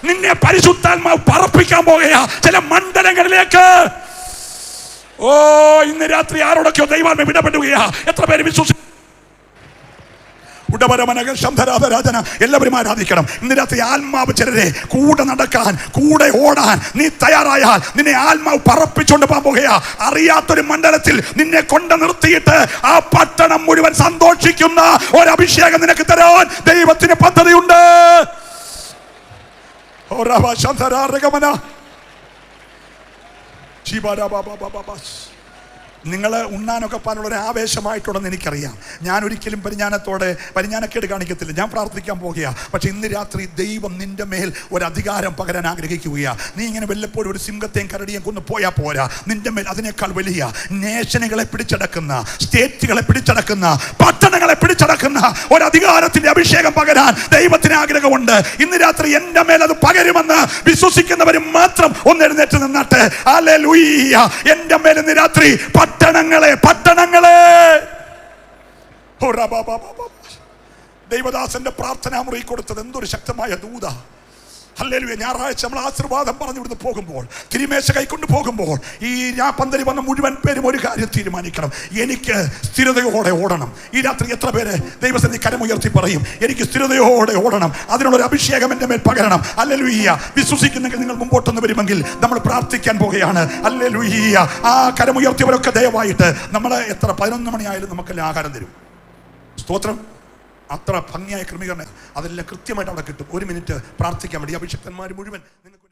നിന്നെ പരിശുദ്ധാത്മാവ് പറപ്പിക്കാൻ പോകുകയാ ചില മണ്ഡലങ്ങളിലേക്ക്. ഓ, ഇന്ന് രാത്രി ആരോടൊക്കെയോ ദൈവാത്മാവ് ഇടപെടുകയാ. എത്ര പേര് വിശ്വസിക്കും? എല്ലാവരും ആരാധിക്കണം. ഇന്ന് രാത്രി ആത്മാവ് ചിലരെ കൂടെ നടക്കാൻ, കൂടെ ഓടാൻ നീ തയ്യാറായാൽ നിന്നെ ആത്മാവ് പറപ്പിച്ചുകൊണ്ട് പോകാൻ പോകുകയാ. അറിയാത്തൊരു മണ്ഡലത്തിൽ നിന്നെ കൊണ്ട് നിർത്തിയിട്ട് ആ പട്ടണം മുഴുവൻ സന്തോഷിക്കുന്ന ഒരു അഭിഷേകം നിനക്ക് തരാൻ ദൈവത്തിന് പദ്ധതിയുണ്ട്. നിങ്ങൾ ഉണ്ണാനൊക്കെ പാലുള്ളൊരു ആവേശമായിട്ടുണ്ടെന്ന് എനിക്കറിയാം. ഞാൻ ഒരിക്കലും പരിജ്ഞാനക്കേട് കാണിക്കത്തില്ല. ഞാൻ പ്രാർത്ഥിക്കാൻ പോകുകയാണ്. പക്ഷെ ഇന്ന് രാത്രി ദൈവം നിന്റെ മേൽ ഒരു അധികാരം പകരാൻ ആഗ്രഹിക്കുകയാണ്. നീ ഇങ്ങനെ വല്ലപ്പോഴും ഒരു സിംഹത്തെയും കരടിയും കൊന്നു പോയാൽ പോരാ. നിന്റെ മേൽ അതിനേക്കാൾ വലിയ നേഷനുകളെ പിടിച്ചടക്കുന്ന, സ്റ്റേറ്റുകളെ പിടിച്ചടക്കുന്ന, പട്ടണങ്ങളെ പിടിച്ചടക്കുന്ന ഒരു അധികാരത്തിന്റെ അഭിഷേകം പകരാൻ ദൈവത്തിന് ആഗ്രഹമുണ്ട്. ഇന്ന് രാത്രി എന്റെ മേൽ അത് പകരുമെന്ന് വിശ്വസിക്കുന്നവരും മാത്രം ഒന്ന് എഴുന്നേറ്റ് നിന്നിട്ട് ഹല്ലേലൂയ. എന്റെ മേൽ ഇന്ന് രാത്രി പട്ടണങ്ങളെ ദൈവദാസന്റെ പ്രാർത്ഥനാ മുറി കൊടുത്തത് എന്തൊരു ശക്തമായ ദൂത. ഹല്ലേലൂയ. ഞായറാഴ്ച നമ്മൾ ആശീർവാദം പറഞ്ഞു ഇവിടുന്ന് പോകുമ്പോൾ, തിരുമേശ കൈക്കൊണ്ട് പോകുമ്പോൾ, ഈ ഞാൻ പന്തലിൽ വന്ന മുഴുവൻ പേരും ഒരു കാര്യം തീരുമാനിക്കണം, എനിക്ക് സ്ഥിരതയോടെ ഓടണം. ഈ രാത്രി എത്ര പേര് ദൈവസന്നിധി കരമുയർത്തി പറയും, എനിക്ക് സ്ഥിരതയോടെ ഓടണം, അതിനുള്ളൊരു അഭിഷേകം എൻ്റെ മേൽ പകരണം? ഹല്ലേലൂയ. വിശ്വസിക്കുന്നെങ്കിൽ നിങ്ങൾ മുമ്പോട്ടൊന്ന് വരുമെങ്കിൽ നമ്മൾ പ്രാർത്ഥിക്കാൻ പോകുകയാണ്. ഹല്ലേലൂയ. ആ കരമുയർത്തിയവരൊക്കെ ദയവായിട്ട് നമ്മൾ എത്ര 11 മണിയായാലും നമുക്കെല്ലാം ആഹാരം തരും. സ്തോത്രം. അത്ര ഭംഗിയായ ക്രമീകരണം അതെല്ലാം കൃത്യമായിട്ട് അവിടെ കിട്ടും. 1 മിനിറ്റ് പ്രാർത്ഥിക്കാൻ വേണ്ടി അഭിഷക്തന്മാർ മുഴുവൻ നിങ്ങൾക്ക്